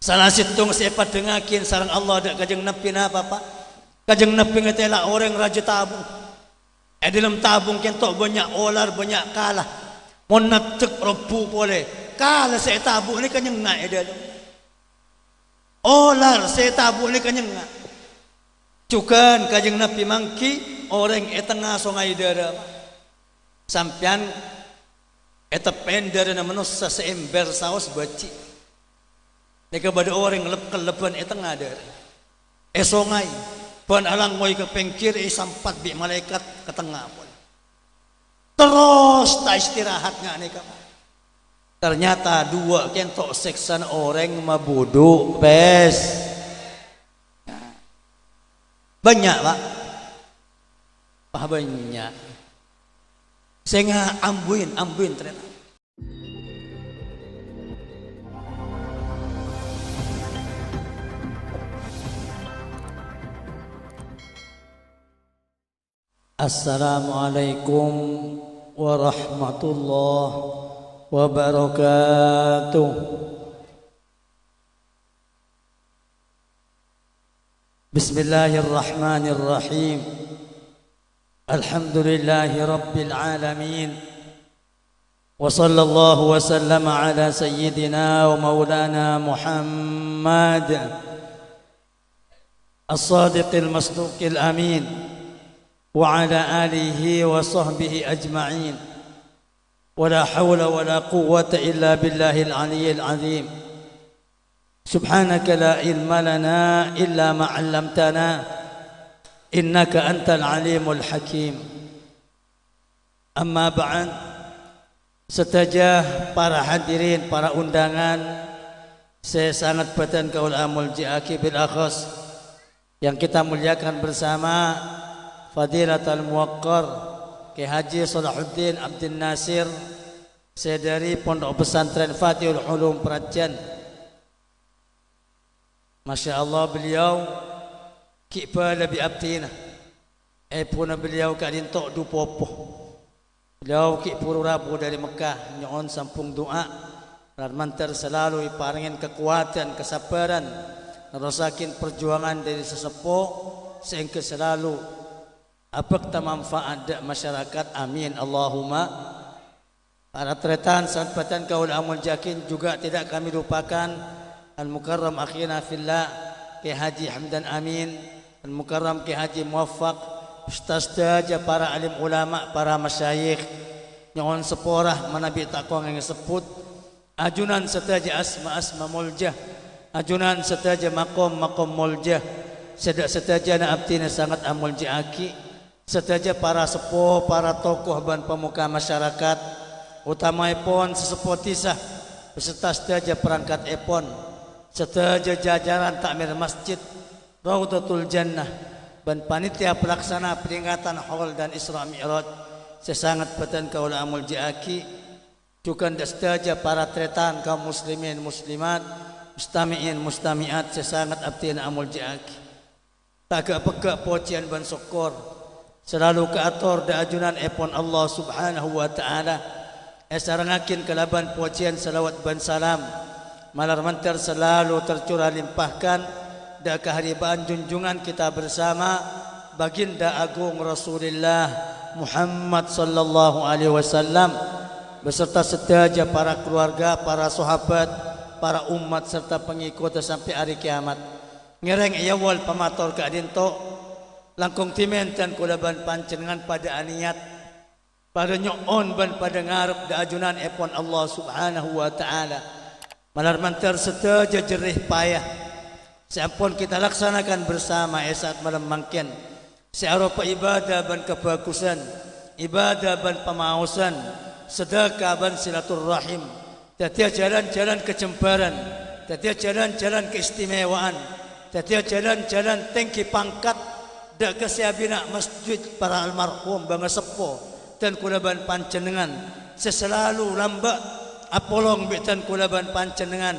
Salah situng sepat dengakin sarang Allah dak kajeng nepi apa pak? Kajeng nepi ngetela orang raja tabung. Dalam tabung kentok banyak olar banyak kalah. Mau natek rebu boleh. Kalah saya tabung ni kajeng ngai dalam. Olar saya tabung ni kajeng ngai. Cukan kajeng nepi mangki orang etengah songai dara. Sampian etepender na manusia seember saus baci. Nika pada orang leban etengah dara. Songai pan alang moy ke pengkir sampat bi malaikat ke tengah pun. Terus tak istirahat nga nika. Ternyata dua kentok seksan orang mabudu bes. Banyak pak. Banyak. Saya ambuin ternyata. Assalamualaikum warahmatullahi wabarakatuh. Bismillahirrahmanirrahim. Alhamdulillahi rabbil alamin. Wa sallallahu wa sallama ala sayyidina wa maulana Muhammad as-sadiqil masduqil amin. وعلى آله وصحبه أجمعين ولا حول ولا قوة إلا بالله العلي العظيم سبحانك لا علم لنا إلا ما علمتنا إنك أنت العليم الحكيم أما بعد setajah para hadirin para undangan saya sangat batan kaul amul jiaki bil akhas yang kita muliakan bersama Fadilatul Muwaqqar Ki Haji Salahuddin Abdul Nasir saya dari Pondok Pesantren Fatihul Ulum Prajan. Masya Allah beliau kipa lebih abdina puna beliau kadintok du popo beliau ki puru rabu dari Mekah nyon sampung doa dan mantar selalu iparingin kekuatan kesabaran nerusakin perjuangan dari sesepuh sehingga selalu apakah manfaat dak masyarakat amin Allahumma. Para tretan sahabatan kaul amul jakin juga tidak kami lupakan al-mukarram akhina fillah Ki Haji Hamdan Amin, al-mukarram Ki Haji Muwaffaq, ustaz-ustaz para alim ulama, para masyayikh nyon seporah manabi takwa yang sebut ajunan setaja asma muljah, ajunan setaja makom muljah, sedak setaja na abtina sangat amul jaaki. Setaja para sepuh, para tokoh dan pemuka masyarakat, utamai pon sesepuh tisah, beserta setaja perangkat epon, setaja jajaran takmir masjid, Raudatul Jannah, dan panitia pelaksana peringatan Haul dan Isra Mi'raj. Saya sangat batan kaul amul jaaki, juga setaja para tretan kaum muslimin muslimat, mustami'in mustami'at, saya sangat abtina amul jaaki. Tak peka pocian ban syukur. Selalu keatur da ajunan epon Allah subhanahu wa ta'ala sarangakin kelaban pujian salawat ban salam malar mantar selalu tercurah limpahkan da keharibaan junjungan kita bersama baginda agung Rasulullah Muhammad sallallahu alaihi wasallam beserta setaja para keluarga, para sahabat, para umat serta pengikut sampai hari kiamat. Ngereng iyawal pamator ka adinto langkung timentan kulaban pancenengan pada aniat pada nyoon ban pada ngarep da ajunan epon Allah subhanahu wa ta'ala malar mantar setaja jerih payah seampun kita laksanakan bersama saat malam mangken searupa ibadah ban kebagusan ibadah ban pemausan sedekah ban silaturrahim tiap jalan-jalan kecembaran tiap jalan-jalan keistimewaan tiap jalan-jalan tinggi pangkat dak kesiabina masjid para almarhum bangga sepo dan kulaban pancenengan seselalu lamba apolong bitan kulaban pancenengan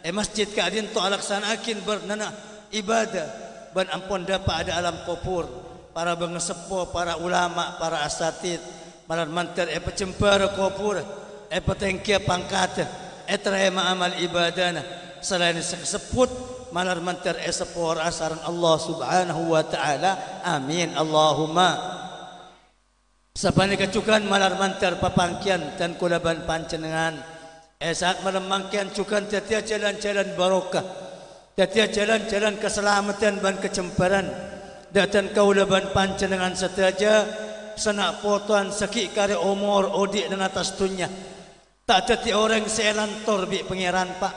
masjid ka adin to alaksanakin bernana ibadah ban ampun dapat ada alam kubur para bangga sepo para ulama para asatid malan mantar pecempara kubur petengkia pangkat terima amal ibadana selain sebut malar mantar esapor asarang Allah subhanahu wa ta'ala. Amin Allahumma. Sabani kacukan malar mantar papangkian dan kulaban pancenengan saat malam mangkian cukan tiap jalan-jalan barokah, tiap jalan-jalan keselamatan dan kecemparan datan kaulaban pancenengan setaja senak potuan sakit kare umur odik dengan atas dunia. Tak teti orang selantor bi pangeran pak.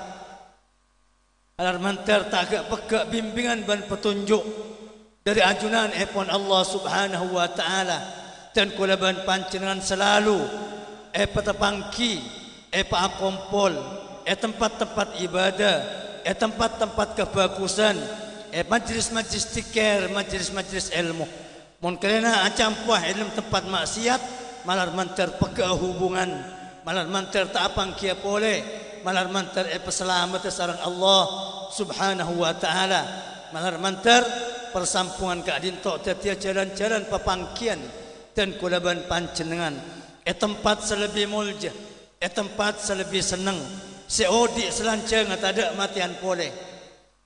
Alar mantar tak agak pekak bimbingan dan petunjuk dari ajunan epon Allah subhanahu wa ta'ala. Dan kulaban pancenengan selalu petapangki paakompol tempat-tempat ibadah tempat-tempat kebagusan majlis-majlis tikar, majlis-majlis ilmu. Mun kerana acampuah ilmu tempat maksiat malar mantar pekak hubungan, malar mantar tak apang kia boleh, malar mantar peselamat sareng Allah subhanahu wa ta'ala. Malar mantar persampungan ka dinto tiap jalan-jalan papangkian dan kulaban pancenengan tempat selebih mulja, tempat selebih senang. Seodi selancang tak ada matian boleh,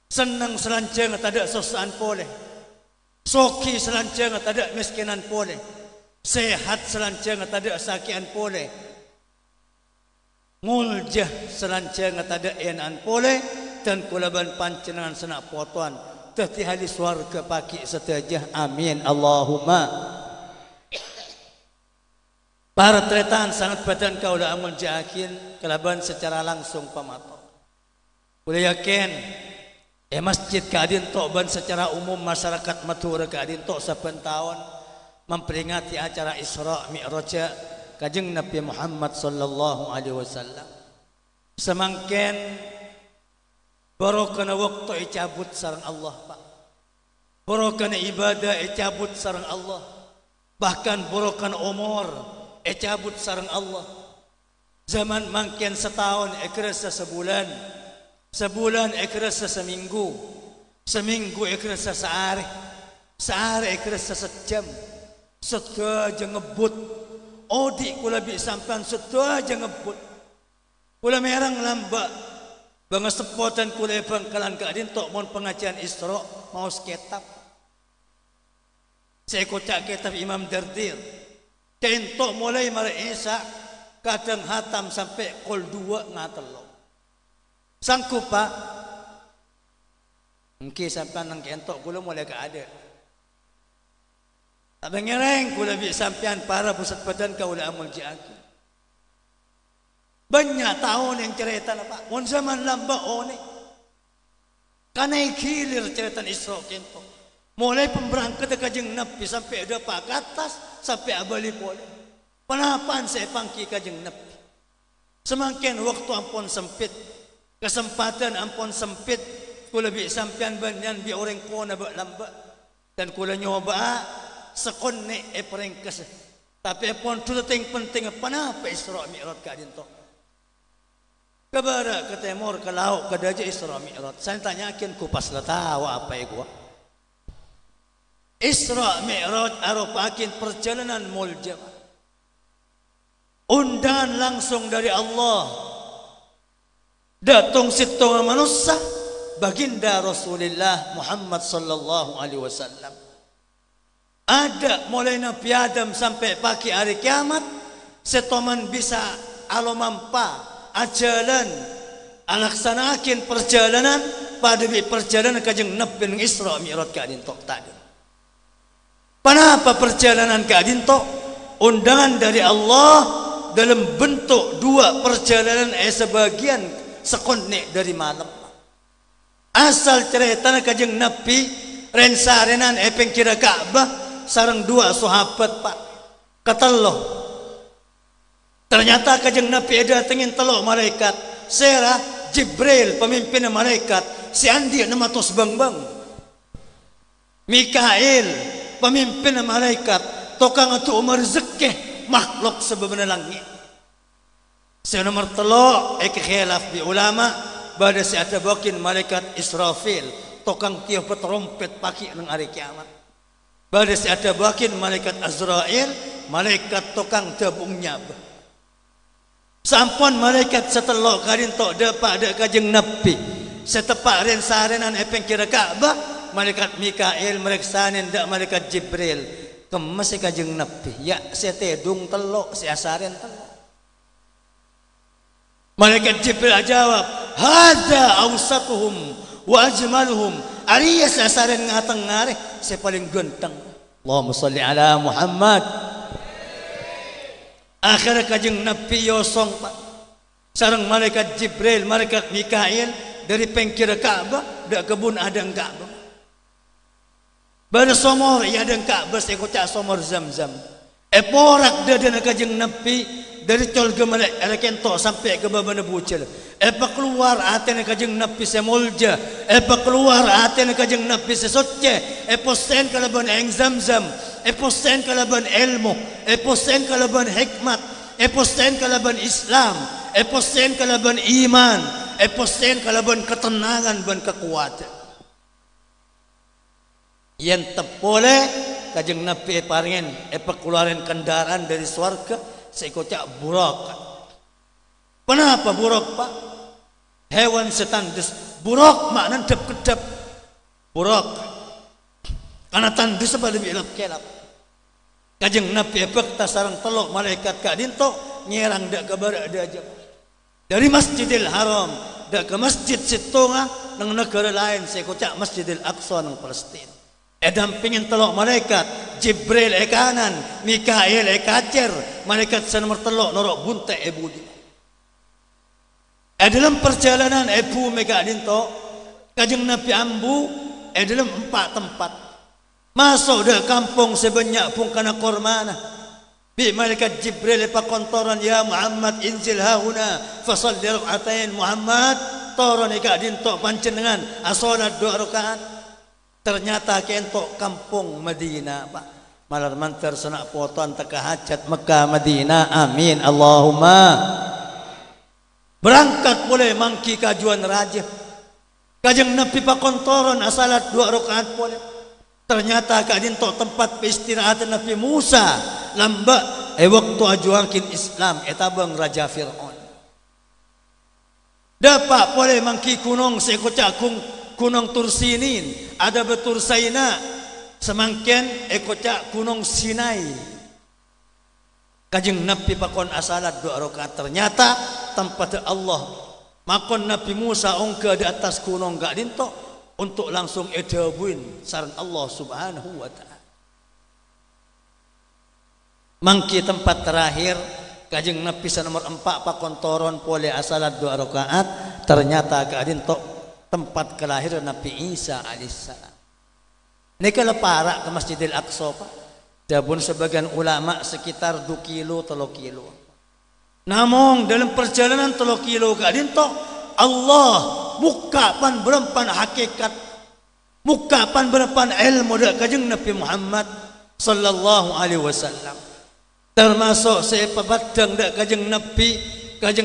senang selancang tak ada susaan boleh, soki selancang tak ada miskinan boleh, sehat selancang tak ada sakian boleh, muljah selancang tak ada enan boleh. Dan kulaban pancenengan senak potuan teti hali swarga paki setajah. Amin Allahumma. Para tretan sangat badan kau dah amun jakin kelaban secara langsung pamatok. Boleh yakin masjid kadin tok ban secara umum masyarakat Madura kadin tok saben tahun memperingati acara Isra Mi'raj Kanjeng Nabi Muhammad sallallahu alaihi wasallam. Semangken barokana waktu icabut sareng Allah pak. Barokana ibadah icabut sareng Allah. Bahkan barokana umur cabut sareng Allah. Zaman mangkian setahun ekresa sebulan, sebulan ekresa seminggu, seminggu ekresa sehari, sehari ekresa sejam. Setua aja ngebut odik kula bi sampan setua aja ngebut kula merang lambak bangga sepotan kula bangkalan kadin tok mon pengajian Isra mau kitab saya kocak kitab Imam Dardir kentok mulai mara Isa kadang hatam sampai kol 2 ngatelo. Sanggup pak? Mungkin sampai nang kentok kula mulai ke ada. Abang ngereng kula bi sampean para pusat badan kau lah amal jaki. Banyak tahun yang cerita pak. Mun zaman lamba one. Kanai kilir cerita Isra kentok. Mulai pemberangkat Kanjeng Nabi sampai ada pak ke atas sampai abali boleh. Penapan saya pangki Kanjeng Nabi. Semakin waktu ampun sempit, kesempatan ampun sempit, kula bi sampean banyan bi orang kona ba lamba dan kula nyoba sekone perengkes. Tapi pun tu penting panapa Isra Mi'raj kadin to. Ke barat, ke timur, ke laut, ke daja Isra Mi'raj. Saya tanyakin kupas lah tahu apa ya gua. Isra Mi'raj arupakin perjalanan muljam. Undangan langsung dari Allah. Datang situ manusia baginda Rasulullah Muhammad sallallahu alaihi wasallam. Ada mulai Nabi Adam sampai pagi hari kiamat setoman bisa alomampa ajalan alaksanakin perjalanan pada perjalanan Kanjeng Nabi Isra Mi'raj kadin tok tadi. Kenapa perjalanan kadin tok? Undangan dari Allah dalam bentuk 2 perjalanan sebagian sekonek dari malam. Asal cerita Kanjeng Nabi rensarenan pengkira Ka'bah sareng 2 sahabat pak keteloh. Ternyata Kanjeng Nabi datengin telok malaikat. Serah Jibril pemimpin malaikat, si Andi nama tos bang-bang. Mikail pemimpin malaikat, tokang atu umar zekeh makhluk sebabna langit. Si nomor telok khilaf di ulama pada si ada bakin malaikat Israfil tokang tiup trompet pagi nang hari kiamat. Pada si ada bakin malaikat Azrail malaikat tokang tabung nyabah. Sampun malaikat setelok kadin tok dapat ada Kanjeng Nabi setepak rin sarenan epeng kira Ka'bah malaikat Mikail mereksanin dak malaikat Jibril kemas kajeng Nabi ya setedung telok si asaren telok. Malaikat Jibril jawab hadza awsatuhum wa ajmaluhum ariya si asaren ngateng ngareh si paling genteng. Allahumma sholli ala Muhammad. Akhirnya kajeng Nabi yosong pak sareng malaikat Jibril malaikat Mikail dari pengkir Ka'bah dak kebun adang Ka'bah pada somor ya adang Ka'bah sekocak somor Zam-Zam porak dadana kajeng Nabi dari col gemalek elekentok sampai ke babana bucil keluar atene kajeng Nabi semolja keluar atene kajeng Nabi sesocce posen kalaban eng Zam-Zam posen kalaban ilmu posen kalaban hikmat posen kalaban Islam posen kalaban iman posen kalaban ketenangan dan kekuatan yang tepole kajeng Nabi paringen keluarin kendaraan dari swarga sekocak buruk. Kenapa buruk pak? Hewan setandus buruk makna kedap buruk karena tandus apa lebih kelap kajeng Nabi bekta sarang telok malaikat kak dinto nyerang dak kabar ada aja dari Masjidil Haram dak ke Masjid Sitonga nang negara lain sekocak Masjidil Aqsa nang Palestina dampingin telok malaikat Jibril kanan Mikail kacer malaikat nomor telok norok bunte budi dalam perjalanan mega dinto kajeng Nabi ambu dalam 4 tempat masuk dah kampung sebanyak pun kana kormana bi malaikat Jibril pakontoran ya Muhammad inzil hauna fasalli rakaatain Muhammad toron ika dinto pancenengan asolat 2 rakaat. Ternyata kentok kampung Madinah pak malar mantar senak poton teka hajat Mekah Madinah amin Allahumma berangkat boleh mangki kajuan raja kajeng Nabi pakontoron asalat 2 rakaat boleh ternyata kadintok tempat peistirahatan Nabi Musa lamba waktu ajuangkin Islam etabang Raja Fir'aun dapat boleh mangki kunong sekocakung Gunung Tursinin ada betul Saina semangken ekocak Gunung Sinai kajeng Nabi pakon asalat 2 rakaat ternyata tempat Allah makon Nabi Musa ongke di atas gunung gak dinto untuk langsung edabuin saran Allah subhanahu wa ta'ala mangki tempat terakhir kajeng Nabi nomor 4 pakon toron pole asalat 2 rakaat ternyata gak dinto tempat kelahiran Nabi Isa alaihissalam. Ini kalau parak ke Masjidil Aqsa pak. Dabun sebagian ulama sekitar 2 kilo 3 kilo. Namun dalam perjalanan 3 kilo gak dinto Allah mukapan berempan hakikat mukapan berempan ilmu dak kajeng Nabi Muhammad sallallahu alaihi wasallam. Termasuk saya pebadang dak kajeng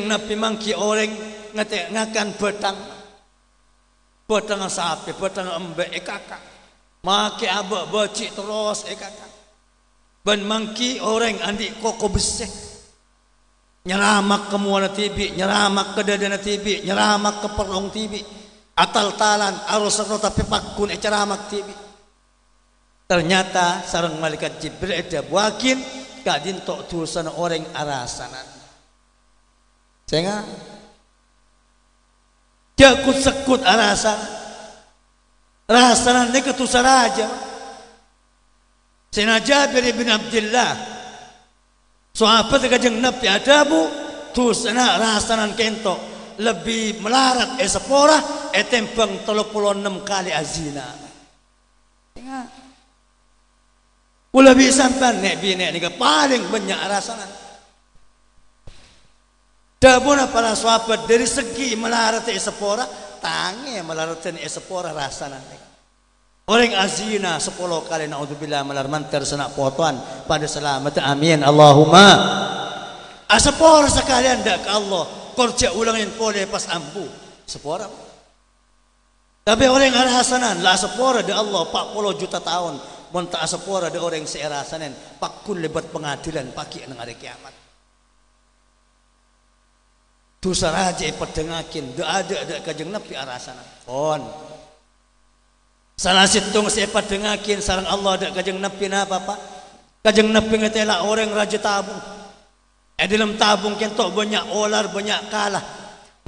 Nabi mangki orang ngatek ngakan batang sapi, batang embek kakak. Maki abak bacik terus kakak. Ban mangki orang andik koko besek. Nyeramak ke muana tibi, nyeramak ke dadana tibi, nyeramak ke perlong tibi. Atal talan arus tapi pakun ceramak tibi. Ternyata sarang malaikat Jibril ada buakin gak dintok tulisan orang arasanan. Sehingga jakut sekut arasan rasanan ni ketusa raja Sayyidina Jabir bin Abdullah sahabat kajeng Nabi adabu tusana rasanan kento lebih melarat sepora tembang 36 kali azina ulah bisa nek bine ni paling banyak rasanan dabuna para sahabat dari segi melarat sepora tangi melarat sepora rasanan orang azina 10 kali naudzubillah malar mantar senak potoan pada selamat amin Allahumma sepora sekalian dak ke Allah kerja ulangin pole pas ambu sepora tapi orang rasanan lah sepora di Allah 40 juta tahun monta sepora di orang seerasanan pakul lebat pengadilan pagi nang hari kiamat tu saraja pedengakin da ada kajeng Nabi arasana kon salah situng saya pedengakin sareng Allah ada kajeng Nabi napa Pak kajeng Nabi ngetela orang raja tabung dalam tabung kentok banyak olar banyak kalah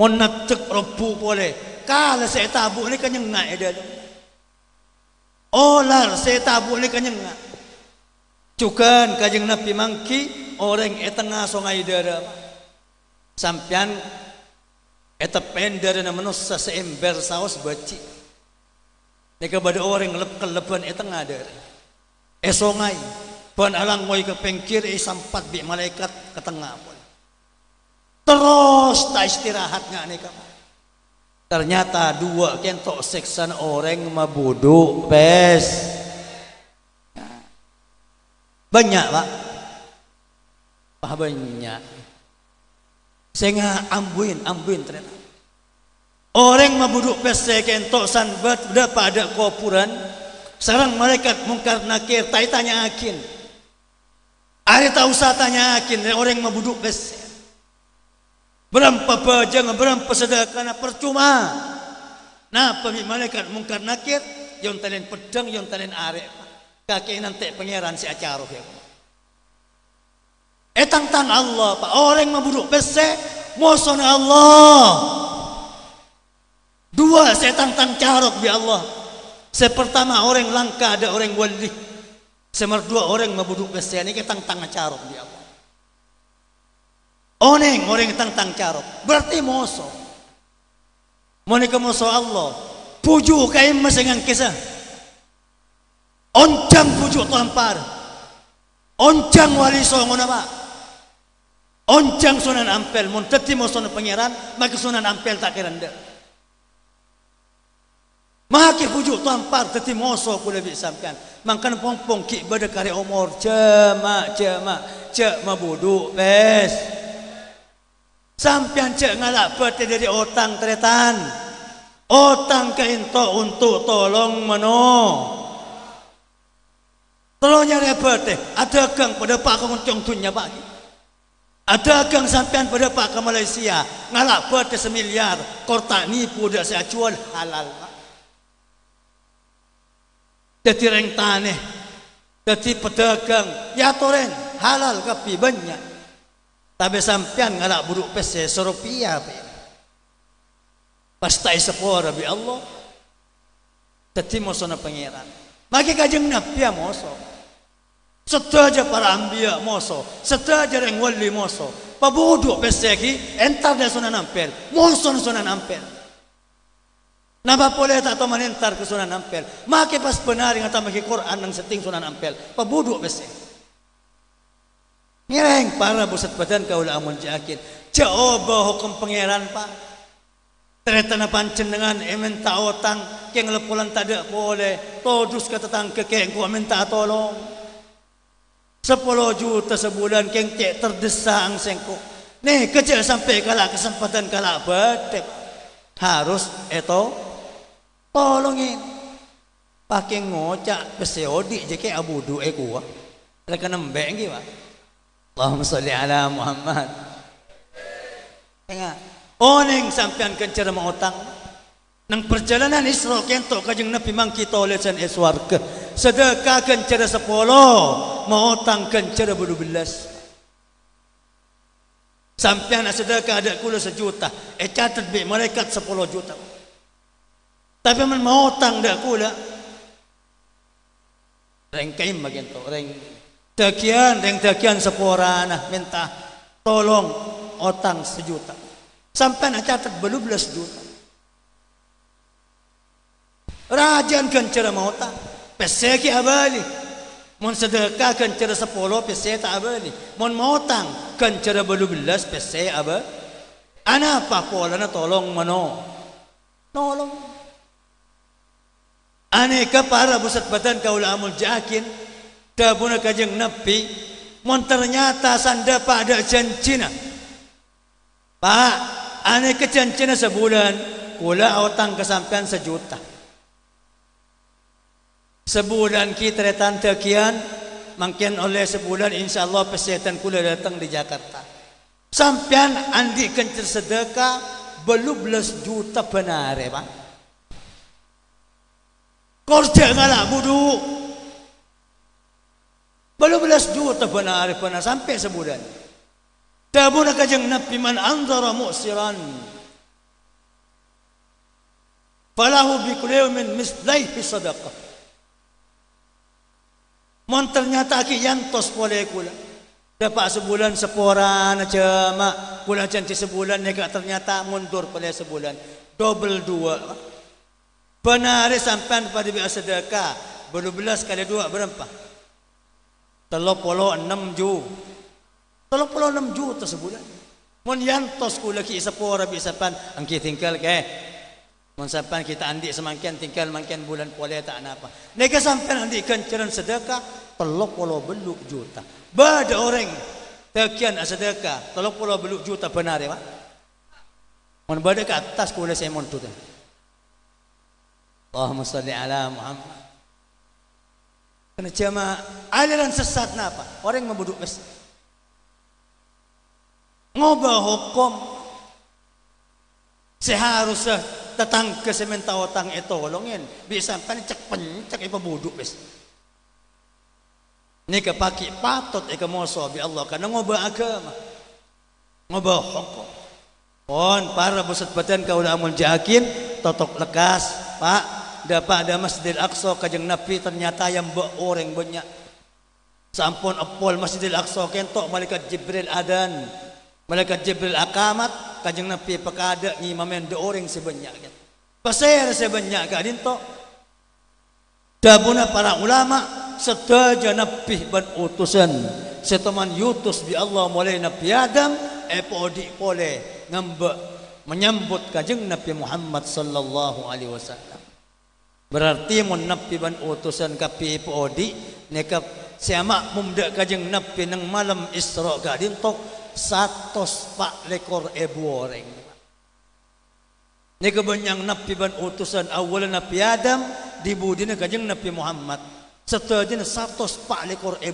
mon natek rebu boleh kalah saya tabung ni kanyeng ngai dalam olar saya tabung ni kanyeng ngai cukan kajeng Nabi mangki orang tengah sungai dara sampian eta pendera na manusia seember saos baci nika bade orang keleban tengah dara sungai pan alang moy ke pengkir sampat bi malaikat ke tengah pun terus tak istirahat nga nika ternyata dua kentok seksan orang mabudu bes banyak Pak banyak saya ambuin ternyata orang mabuduk pese kentok sanbat udah pada kuburan sarang malaikat mungkar nakir tai tanya akin ada tak usah tanya akin orang mabuduk pese berapa bajang berapa sedekah percuma nah pemi malaikat mungkar nakir yang talen pedang yang talen arek kaki nanti pangeran si acaruh ya tang Allah Pak orang mabuduk pese mosona Allah dua saya tang carok bi Allah saya pertama orang langka ada orang wali saya dua orang mabuduk pese ini tang carok bi Allah orang tang carok berarti moso monika moso Allah puju kain masengan kisah oncang puju tampar oncang wali songon apa oncang Sunan Ampel mun teti mo sono pangeran maka Sunan Ampel tak keranda maka pujuk tampar teti moso kula bi sampean mangkan pompong ki bade kare umur cema bodoh bes sampean cek ngalak bete dari otang tretan otang kainto untuk tolong meno tolongnya repete ada kang pada pak kemuncong dunya pak ada kang sampean pada pak ke Malaysia ngalak bete semiliar korta nipu dak saya jual halal jadi reng taneh jadi pedagang ya toren halal tapi banyak tapi sampean ngalak buruk pese serupiah pastai sepora bi Allah jadi mosona pangeran maka kajeng Nabi ya moso sedaja para ambiya moso sedaja reng wali moso pabodo peseki entar da Sunan Ampel moso Sunan Ampel napa boleh tak tahu menentar ke Sunan Ampel maka pas benar ngata maki Quran nang seting Sunan Ampel pabodo peseki ngereng para busat badan kaula amun jakin coba hukum pangeran Pak ternyata na pancenengan minta otang keng lepulan tak boleh todus ke tetangga keng ku minta tolong 10 juta sebulan keng cek terdesak ang sengko nih kecil sampai kalah kesempatan kalah bedek harus itu tolongin pakai ngocak beseodi jeke abudu gua mereka nembeng gitu Allahumma sholli ala Muhammad oneng sampean kencer mau utang nang perjalanan Isra kentok kajeng Nabi mangki tolesan eswarga sedekah kencer 10 mau utang kencer 12 sampean sedekah ada kula 1 juta catat bi malaikat 10 juta tapi man mau utang dak kula reng kaim bagian to reng dakian seporana minta tolong utang 1 juta sampean catat 12 juta rajan kencer mau utang peseki abali mon sedekah kencer 10 pese tak abali mon mau utang kencer 12 pese aba ana apa polana tolong mano tolong aneka para busat badan kaula amul jakin dabuna kajeng Nabi mon ternyata sanda pada janjina Pak aneka janjina sebulan kula utang kesampean 1 juta sebulan kita tante kian mungkin oleh sebulan insyaallah pesetan kula datang di Jakarta Sampian andi kencer sedekah belum belas juta benar ya Pak. Kerja ngalah budu. Belum belas juta benar sampai sebulan. Tabuna kajeng Nabi man anzara mu'siran. Falahu bi kulli yawmin mislaihi sadaqah. Mon ternyata ki yantos boleh kula. Dapat sebulan seporan aja mak. Kula janji sebulan nega ternyata mundur pada sebulan. Double dua. Benar sampai pada biasa sedekah. 12 kali 2 berapa? 36 juta. 36 juta sebulan. Mon yantos kula ki sepora bisa pan angki tinggal ke. Mon sampai kita andi semakin tinggal makin bulan boleh tak apa. Nega sampai andi kenceran sedekah 30 juta. Bada orang tekian sedekah 30 juta benar ya Pak. Mon bada ke atas kula saya montu tu. Allahumma salli ala Muhammad. Kena jama aliran sesat napa? Orang membuduk mes. Ngobah hukum seharusnya datang ke sementara otang itu tolongin bisa pan cek pencek ipa buduk mes. Ni kepaki patut eka moso bi Allah karena ngobah agama. Ngobah hukum. Pon para busat badan kau dah amun jakin totok lekas, Pak. Dapat ada Masjidil Aqsa kajeng Nabi ternyata yang orang banyak. Sampun apol Masjidil Aqsa kentok malaikat Jibril adan. Malaikat Jibril akamat kajeng Napi pakada ngimamen de orang sebanyak. Pasir sebanyak ka dinto. Dabuna para ulama sedaja Nabi ban utusan. Setaman yutus bi Allah mulai Nabi Adam podi pole ngambek menyambut kajeng Nabi Muhammad sallallahu alaihi wasallam. Berarti mun Nabi ban utusan kapi podi neka siamak mumda kajeng Nabi nang malam Isra ka dinto 104 orang. Neka banyang Nabi ban utusan awal Nabi Adam dibudina kajeng Nabi Muhammad. Setajin 104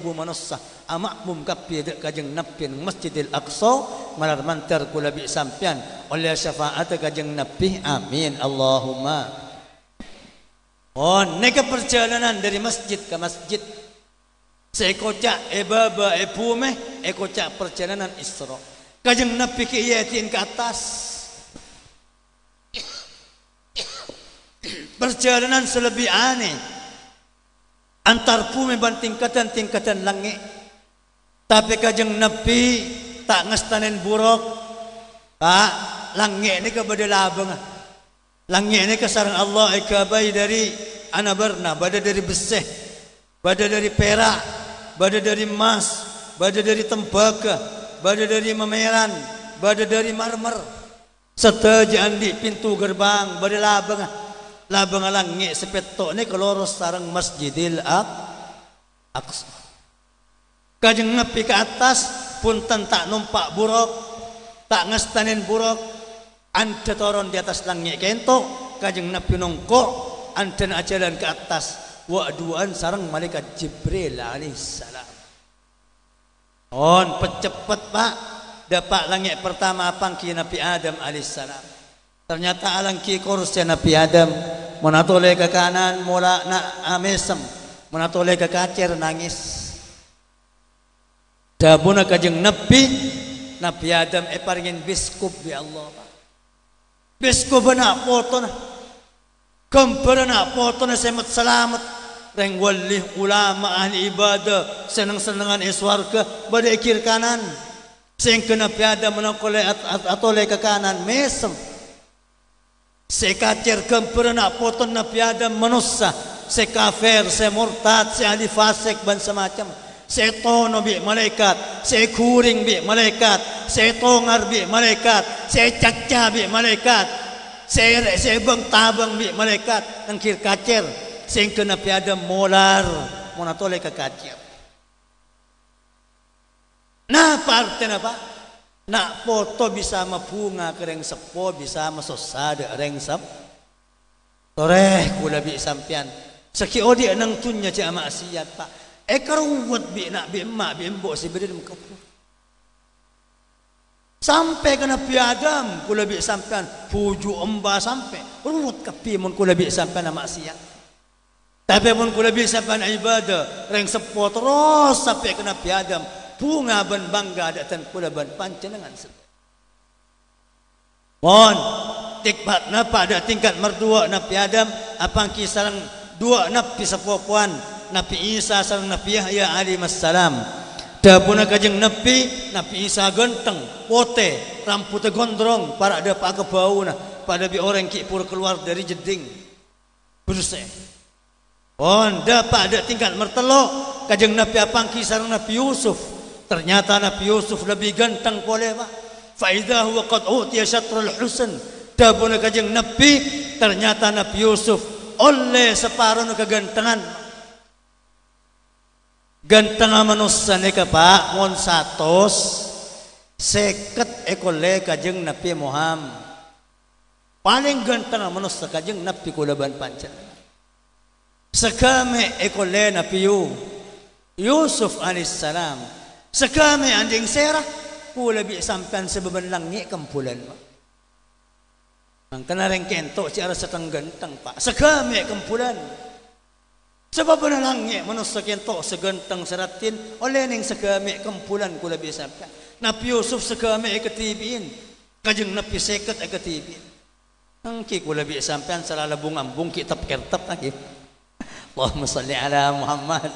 manusia amak mum kapi dek kajeng Nabi nang Masjidil Aqsa malar mantar kula bi sampian oleh syafaat kajeng Nabi amin Allahumma. Oh, neka perjalanan dari masjid ke masjid. Sekocak baba pume, ekocak perjalanan Isra. Kajeng Nabi ke yatin ke atas. Perjalanan selebih aneh. Antar pume ban tingkatan langit. Tapi kajeng Nabi tak ngestanen buruk. Pak, langit ni ke bada labang. Langit ni kesarang Allah ikabai dari anabarna, bada dari beseh, bada dari perak, bada dari emas, bada dari tembaga, bada dari memeran, bada dari marmer. Setaja andi pintu gerbang, bada labang langit sepetok ni keloros sarang Masjidil Aqsa. Kajeng Nabi ke atas punten tak numpak buruk, tak ngestanin buruk. Anda turun di atas langit kento kajeng Nabi nongko anda ajalan ke atas wa'duan sarang malaikat Jibril alaihissalam. On pecepet Pak dapat langit pertama pangki Nabi Adam alaihissalam. Ternyata alangki kursi Nabi Adam menatole ke kanan mula nak amesem menatole ke kacer nangis. Dabuna kajeng Nabi Adam paringin biskup bi Allah Pak. Biskup nak foto na, gambar nak foto na semat selamat, reng wali ulama ahli ibadah senang-senangan iswarga pada ikir kanan, sing kena piada menakole atole ke kanan mesem, sekacer gambar nak foto na piada manusia, sekafir, semurtad, se ahli fasik dan semacam. Setono bi malaikat, sekuring bi malaikat, setongar bi malaikat, secacca bi malaikat, sebeng tabang bi malaikat, nangkir kacer, sing kena piada molar, monatole ke kacer. Nah parte napa? Nak foto bisa mabunga kereng sepo, bisa masosada reng sep. Toreh kula bi sampian. Saki odi nang tunya ci maksiat Pak. Karuwat bi nak bi emak bi embok si bede muka. Sampai ke Nabi Adam kula bi sampean puju emba sampai urut kapi mun kula bi sampean maksiat. Tapi mun kula bi sampean ibadah reng sepo terus sampai ke Nabi Adam bunga ban bangga datan kula ban panjenengan. Mon tikbat napa ada tingkat merdua Nabi Adam apangki sareng dua nabi sepupuan Nabi Isa sareng Nabi Yahya alaihi salam. Dapuna kajeng Nabi Isa genteng, pote, rambutnya gondrong, para ada pak kebau nah, pada bi orang kipur keluar dari jeding, bersih. Dapat ada tingkat mertelok, kajeng Nabi apangki sareng Nabi Yusuf. Ternyata Nabi Yusuf lebih ganteng boleh pak. Faidah huwa qad utiya syatrul husn. Dapuna kajeng Nabi, ternyata Nabi Yusuf oleh separuh kegantengan. Ganteng manusia ni pak mon 150 ekole kajeng Nabi Muhammad paling ganteng manusia kajeng Nabi kulaban panjang sekame ekole Nabi Yusuf alaihissalam sekame anjing serah kulabi sampan sebeban langi kempulan ang kanareng kento cara seteng ganteng pak sekame kempulan. Sebab na langit manusia kento seganteng seratin oleh ning segame kempulan kula bisa ka. Nabi Yusuf segame ketibin kajeng Nabi seket ketibin. Angki kula bisa sampean salala bungambung kitab kertap lagi. Allahumma salli ala Muhammad.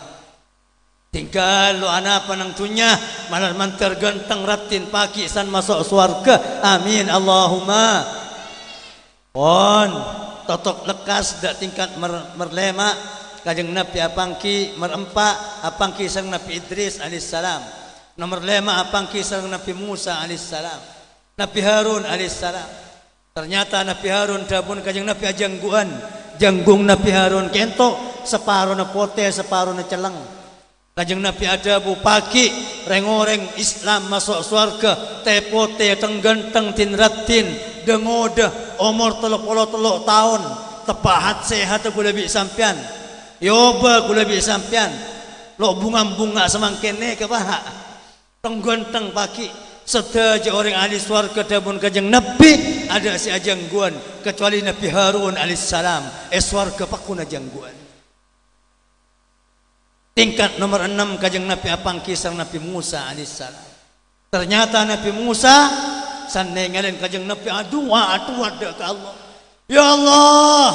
Tinggal lu ana panang tunya malah mantar ganteng ratin pagi san masuk surga. Amin Allahumma. Totok lekas dak tingkat merlema kajeng Nabi apangki merempak apangki sang Nabi Idris alaihissalam nomor 5 apangki sang Nabi Musa alaihissalam Nabi Harun alaihissalam ternyata Nabi Harun dabun kajeng Nabi janggung Nabi Harun kento separuh na pote separuh na celeng kajeng Nabi adabu pagi rengoreng Islam masuk surga tepote tenggenteng tinratin dengoda umur 33 tahun tepahat sehat kula bi sampean. Yoba kula bi sampean lo bunga-bunga semangkene ke paha tenggenteng pagi sedaja orang ahli swarga dabun kajeng Nabi ada si ajangguan kecuali Nabi Harun alaihissalam swarga pakuna jangguan tingkat nomor 6 kajeng Nabi apangki sareng Nabi Musa alaihissalam ternyata Nabi Musa sandengalen kajeng Nabi adua ke Allah ya Allah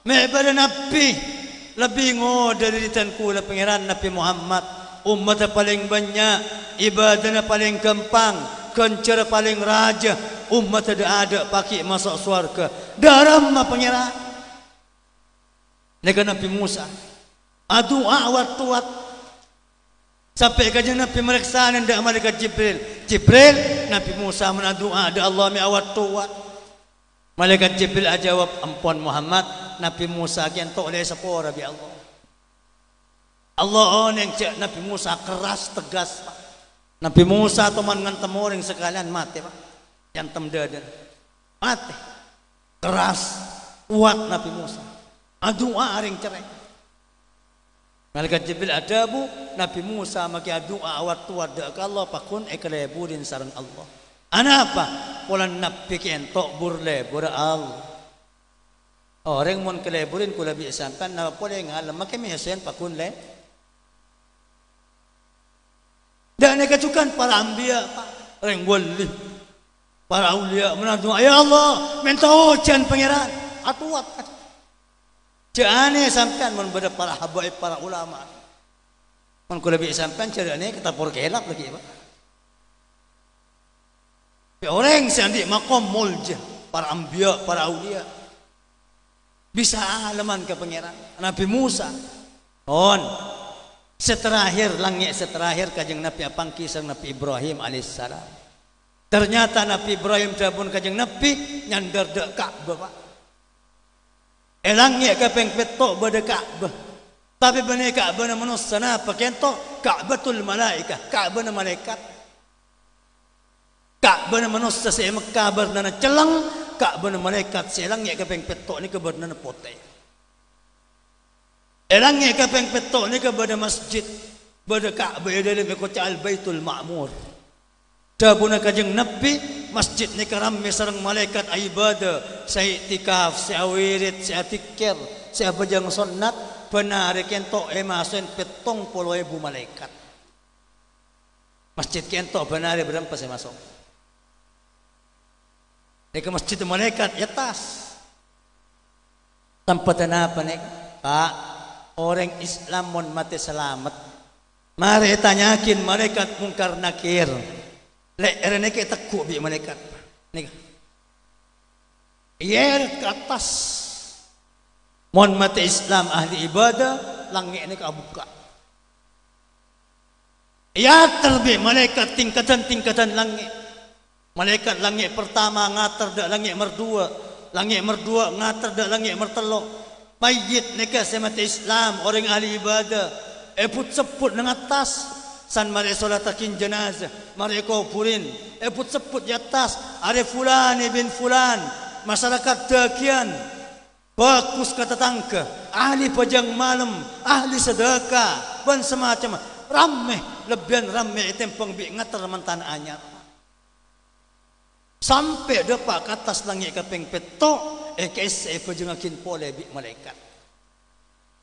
mepada Nabi lebih dari ditanku pangeran Nabi Muhammad umat paling banyak ibadah paling gampang kencer paling raja umat ada pakai masuk surga dalam pangeran nega Nabi Musa adua wat sampai kajang Nabi meriksa ndak malaikat Jibril Nabi Musa menadua ada Allah mi awat tuat malaikat Jibril jawab ampun Muhammad Nabi Musa kian tok oleh sepora bi Allah yang cek Nabi Musa keras tegas pak Nabi Musa teman ngantem orang sekalian mati pak yang temdadan mati keras kuat Nabi Musa adua aring cerai malaikat Jibril adabu Nabi Musa maki adua awat tuat dak Allah pakun ekleburin sareng Allah anapa polan Nabi kian tok burle Allah orang mon keleburin kula bi sampan na pole ngalam make mesen pakun le dan nekacukan para anbiya reng wali para aulia menadu ya Allah minta hujan pangeran atuat jane sampean mon beda para habaib para ulama mon kula bi sampan cerane kita porkelak lagi pak orang sandi makom mulja para anbiya para aulia bisa alaman ke pangeran Nabi Musa seterakhir langit seterakhir kajeng Nabi apangki sang Nabi Ibrahim alaihissalam ternyata Nabi Ibrahim dabun kajeng Nabi nyandar dek Ka'bah pak langit kapeng petok bade Ka'bah tapi bane Ka'bah na manusia na pakento Ka'batul malaikah Ka'bah na malaikat Ka'bah na manusia sa Mekah na celang Ka'bah na malaikat silang ya kapeng petok ni kabar na pote. Elang ya kapeng petok ni kabar na masjid. Bada Ka'bah ya dalam kota Al-Baitul Ma'mur. Dabuna kajeng Nabi masjid ni karami sareng malaikat ibadah, sa iktikaf, sa wirid, sa tikir, sa bajang sunnat, benar kento emasen 70.000 malaikat. Masjid kento benar berapa saya masuk? Nek masjid malaikat ya tas. Tempat apa nek? Pak, orang Islam mon mati selamat. Mari tanyakin malaikat mungkar nakir. Lek rene ke tekuk bi malaikat. Nek. Iya ke atas. Mon mati Islam ahli ibadah, langit ni kabuka. Ya terbi malaikat tingkatan-tingkatan langit. Malaikat langit pertama ngatar dak langit merdua, langit merdua ngatar dak langit mertelo. Mayit nika semati Islam orang ahli ibadah. Put seput nang atas san mari solatakin jenazah, mari kuburin. Put seput di atas, are fulan ibn fulan, masyarakat dakian. Bagus kata tangka, ahli pajang malam, ahli sedekah, dan semacam ramai, lebihan ramai tempong bi ngatar mantan anyar. Sampai depak ke atas langit kaping petok, kese pajengakin pole bi malaikat.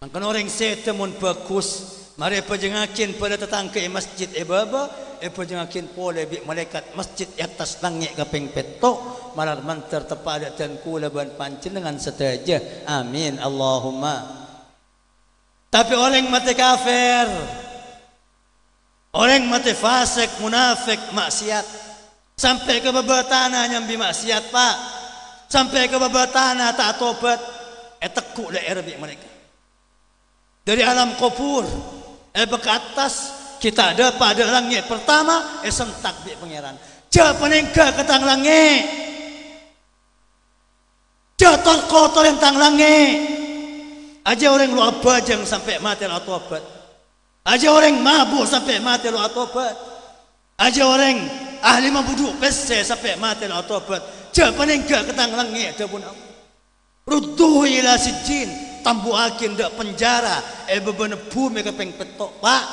Mangkan orang setemun bagus, mari pajengakin pada tetangga masjid baba, pajengakin pole bi malaikat masjid atas langit kaping petok, malar mantar tepada dan kula ban pancen dengan setaja. Amin Allahumma. Tapi orang mati kafir, orang mati fasik, munafik, maksiat. Sampai ke bawah tanah nyambi maksiat pak, sampai ke bawah tanah tak tobat, tekuk leher bi mereka. Dari alam kubur, ke atas kita ada pada langit pertama, sentak bi pangeran. Jangan engkau ketang langit, jatuh kotor yang tang langit. Aja orang lu abajang sampai mati lu tobat, aja orang mabuk sampai mati lu tobat, aja orang ahli mabuduk pese sampai mati lu tobat. Jangan engkau ketang langit, jabun aku. Rudduh ila sijin, tambuakin dak penjara, beban bumi kepeng petok pak,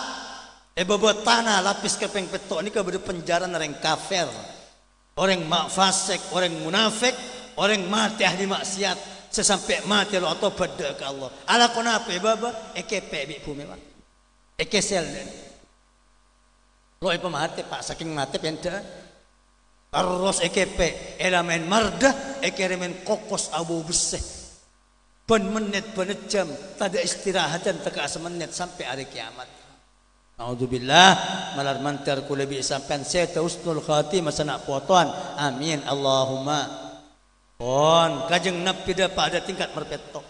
beban tanah lapis kepeng petok ni kebedu penjara nareng kafir, orang mak fasik, orang munafik, orang mati ahli maksiat, sesampai mati lo atau beda ke Allah. Ala kenapa baba? Ekepe bi bumi pak, ekesel. Lo mati pak saking mati penda. Terus ekepe elemen mardah ekeremen kokos abu beseh ben menit ben jam tada istirahatan teka semenit sampai hari kiamat. Naudzubillah malar mantar kula bi sampean seta husnul khatimah sanak potoan. Amin Allahumma. Pon kajeng nabi da pada tingkat merpetok.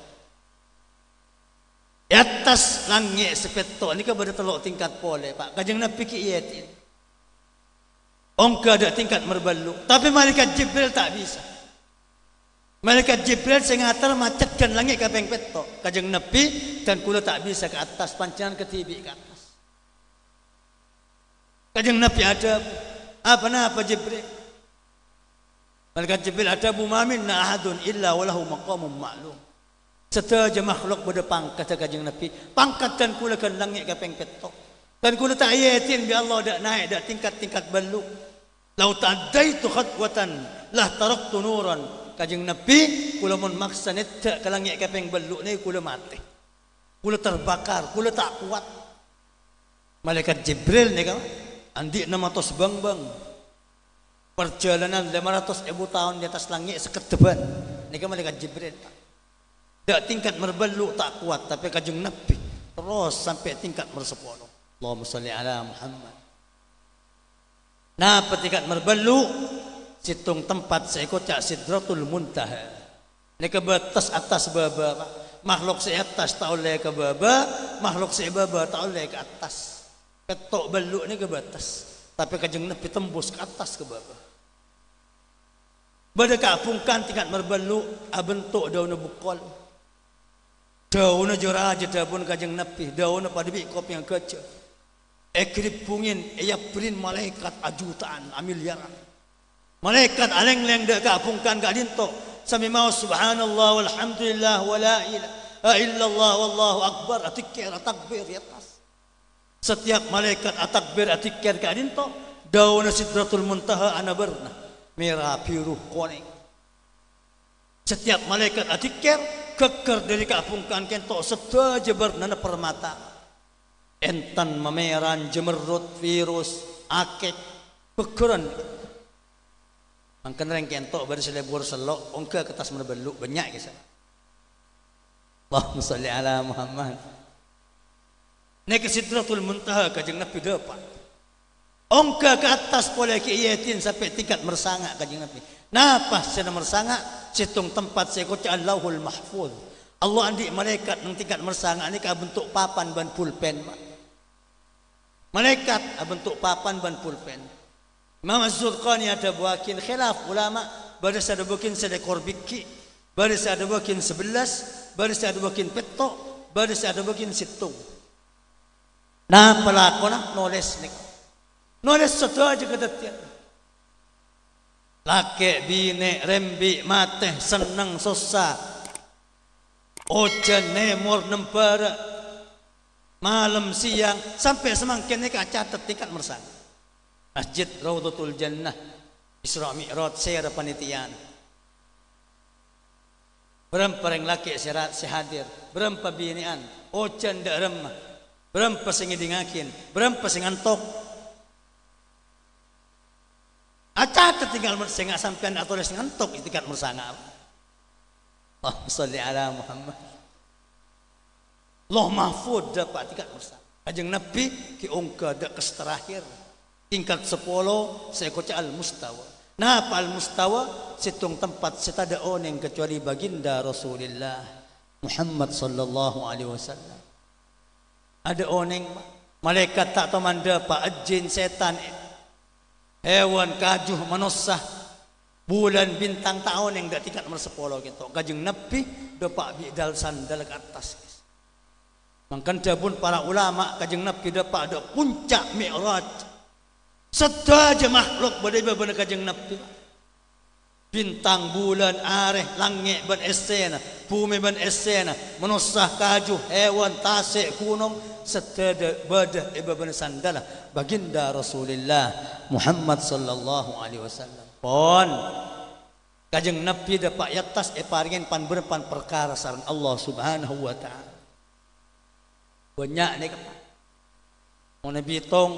Di atas langit sepetok ni ka bada telok tingkat pole pak. Kajeng nabi ki iyatin. Ongka ada tingkat merbalu, tapi malaikat Jibril tak bisa. Malaikat Jibril sengatar macetkan langit kapeng petok, kajeng Nabi dan kula tak bisa ke atas, pancangan ketibi ke atas. Kajeng Nabi ada apa Jibril? Malaikat Jibril ada bumamin na ahadun illa walahu maqamun ma'lum. Setaja makhluk berdepan kata kajeng Nabi, pangkat dan kula kan langit kapeng petok. Dan kula tak ayatin bi Allah dak naik dak tingkat-tingkat balu. Lau ta'addaitu khatwatan lah taraktu nuran. Kajeng Nabi kula mun maksa netek ke langit kapeng balu ni kula mati. Kula terbakar, kula tak kuat. Malaikat Jibril ni kan andi 600 bang. Perjalanan 500.000 tahun di atas langit sekedeban. Ni kan malaikat Jibril. Dak tingkat merbalu tak kuat tapi kajeng Nabi terus sampai tingkat mersepuluh. Allahumma salli ala Muhammad. Nah, tingkat merbalu situng tempat seikut cak Sidratul Muntaha. Ini ke batas atas baba. Makhluk seatas tak oleh ke baba, makhluk sebaba tak oleh ke atas. Ketok balu ni ke batas. Tapi kajeng Nabi tembus ke atas ke baba. Bada kapungkan tingkat merbalu bentuk daun bukol. Daun juraja dabun kajeng Nabi, daun pada bi kopi yang gajah. Ekripungin prin malaikat ajutaan amiliaran. Malaikat aleng-leng dak kapungkan gak dinto. Sami mau subhanallah walhamdulillah wala ilaha illallah wallahu akbar atikir takbir di atas. Setiap malaikat atakbir atikir gak dinto daun sidratul muntaha ana berna merah biru kuning. Setiap malaikat adikir keker dari keapungkan kentok sedaja bernana permata. Entan memeran jemerut virus akek bekeran. Mangken reng kentok bar selebur selok ongke kertas merbeluk banyak kisah. Allahumma sholli ala Muhammad. Nek sidratul muntaha kajeng Nabi dapat. Ongka ke atas boleh ke iyatin sampai tingkat mersangak kajeng Nabi. Napa saya mersangak? Situng tempat saya kocak Allahul Mahfuz. Allah andi malaikat nang tingkat mersangak ni ka bentuk papan ban pulpen. Malaikat bentuk papan ban pulpen. Imam Az-Zurqani ada buakin khilaf ulama, baris ada buakin sedekor biki, baris ada buakin 11, baris ada buakin petok, baris ada buakin situng. Nah pelakona nulis nik. Nulis satu aja kedatian. Laki, bini, rembi, mate, senang, susah. Ojan, nemor, nempara. Malam, siang. Sampai semakin ni catat tingkat mersang. Masjid Raudhatul Jannah. Isra Mi'raj, saya panitian. Berapa yang laki sehadir. Berapa binian. Ojan dak remah. Berapa sing ngidingakin. Berapa sing antok. Acat tinggal mersengak sampean atau sing antok tingkat mersangak. Allahumma sholli ala Muhammad. Allah mahfud dapat tingkat mersangak. Kanjeng Nabi ki ongka dak kes terakhir. Tingkat 10 saya kocak al-mustawa. Napa al-mustawa? Situng tempat setada oneng kecuali baginda Rasulullah Muhammad sallallahu alaihi wasallam. Ada oneng malaikat tak tahu manda pak jin setan hewan kajuh manusia bulan bintang tahun yang dak tingkat nomor 10 gitu. Kajeng Nabi dapat bidal sandal ke atas. Mangkanta pun para ulama kajeng Nabi dapat ada puncak Mi'raj. Sedaja makhluk bener kajeng Nabi. Bintang, bulan, areh, langit ban esena, bumi ban esena, manusia kajuh, hewan, tasik, gunung, setada badah ibaban sandalah baginda Rasulullah Muhammad sallallahu alaihi wasallam. Pon kajeng Nabi dapat yatas paringen pan berpan perkara sareng Allah Subhanahu wa taala. Banyak ni kan. Mau Nabi tong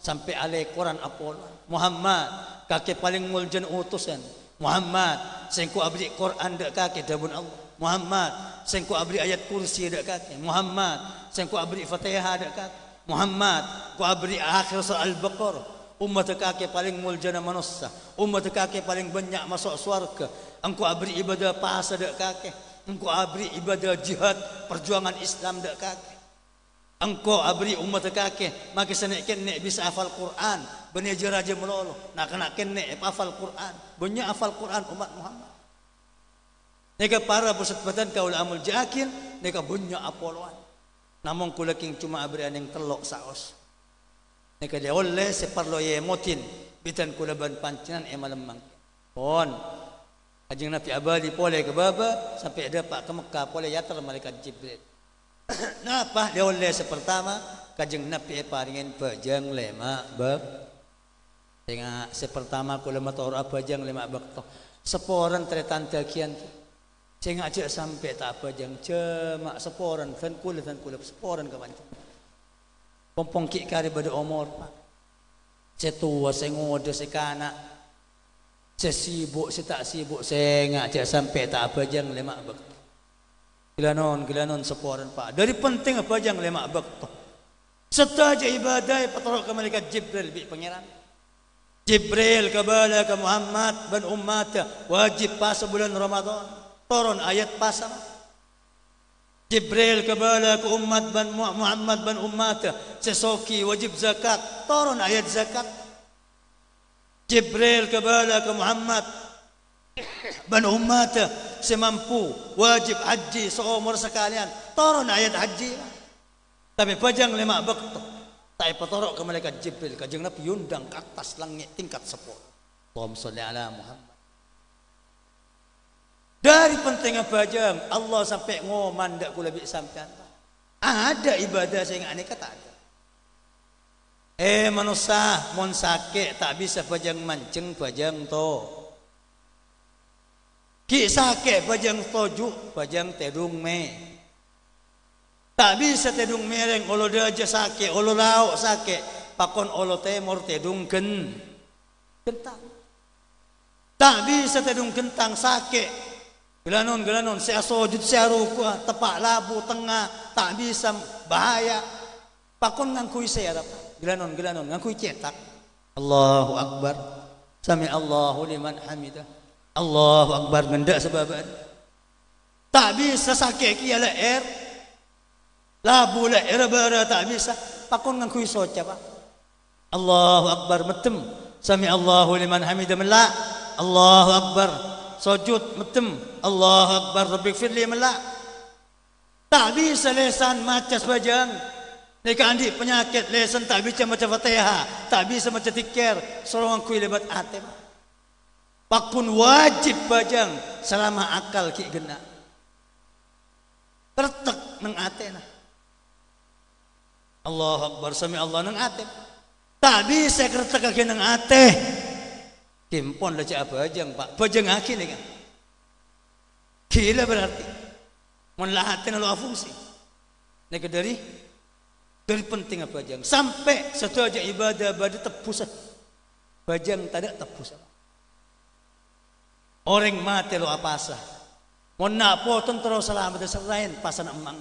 sampai alai Quran apol Muhammad kaki paling muljan utusan. Muhammad sengku abri Quran dak kaki dabun Allah. Muhammad sengku abri ayat kursi dak kaki. Muhammad sengku abri Fatihah dak kaki. Muhammad ku abri akhir surah Al-Baqarah. Umat kaki paling muljana manusia. Umat kaki paling banyak masuk surga. Engkau abri ibadah puasa dak kaki. Engkau abri ibadah jihad perjuangan Islam dak kaki. Engkau abri umat kaki maki senek nek bisa hafal Quran. Benih raja melolo nak kena kene hafal Quran banyak hafal Quran umat Muhammad neka para pusat badan kaul amul jakin neka banyak apoloan namun kulaking cuma abri aneng telok saos neka dia oleh separlo ye motin bitan kulaban pancinan malemang pon ajeng Nabi abadi pole ke baba sampai ada pak ke Mekah pole yatar malaikat Jibril. Napa dia oleh sepertama kajeng Nabi paringen pejang lema bab tengah sepertama kula motor apa jang lima bakto seporan tretan takian cengak aja sampai tak apa jang cema seporan tan kula seporan kawan pompong ki kari pada umur pak setua sengode sekana sesibuk tak sibuk cengak aja sampai tak apa jang lima bakto gilanon seporan pak dari penting apa jang lima bakto setaja ibadah patorok ke malaikat Jibril bi pangeran Jibril kabala ke Muhammad ban ummata wajib puasa bulan Ramadan. Turun ayat puasa. Jibril kabala ke umat ban Muhammad ban ummata sesoki wajib zakat. Turun ayat zakat. Jibril kabala ke Muhammad ban ummata semampu wajib haji seumur sekalian. Turun ayat haji. Tapi pajang lima waktu. Tak patorok ke malaikat Jibril kajeng Nabi yundang ke atas langit tingkat 10. Allahumma sholli ala Muhammad. Dari penting apa jang Allah sampai ngoman dak kula bi sampean. Ada ibadah saya ngane kata ada. Manusia mon sakit tak bisa pajang mancing pajang to. Ki sakit pajang toju pajang tedung me. Tak bisa tedung mereng olo daja sakit olo lauk sakit pakon olo temor tedung kentang. Tak bisa tedung kentang sakit. Gelanon saya sujud saya ruku tepak labu tengah tak bisa bahaya. Pakon ngangkui saya apa? Gelanon ngangkui cetak. Allahu Akbar. Sami Allahu liman hamidah. Allahu Akbar gendak sebaban. Tak bisa sakit kia leher. Labu leher bara tak bisa. Pakon ngangkui soca pak. Allahu Akbar metem. Sami Allahu liman hamidah melak. Allahu Akbar. Sujud metem. Allahu Akbar Rabbik firli melak. Tak bisa lesan macas bajang. Nika andi penyakit lesan tak bisa macam Fatihah, tak bisa macam tikir, sorong kui lebat ate. Pakun wajib bajang selama akal ki gena. Tertek nang ate nah. Allahu Akbar sami Allah nang ate. Tak bisa kertek kaki nang ate. Kimpon lah cak bajang pak, bajang aki ni kan. Gila berarti. Mon lahatin lalu fungsi. Nika dari penting apa bajang sampai satu aja ibadah tepus bajang tak ada tepus orang mati lo apa sah mau nak potong terus selamat selain pasan emang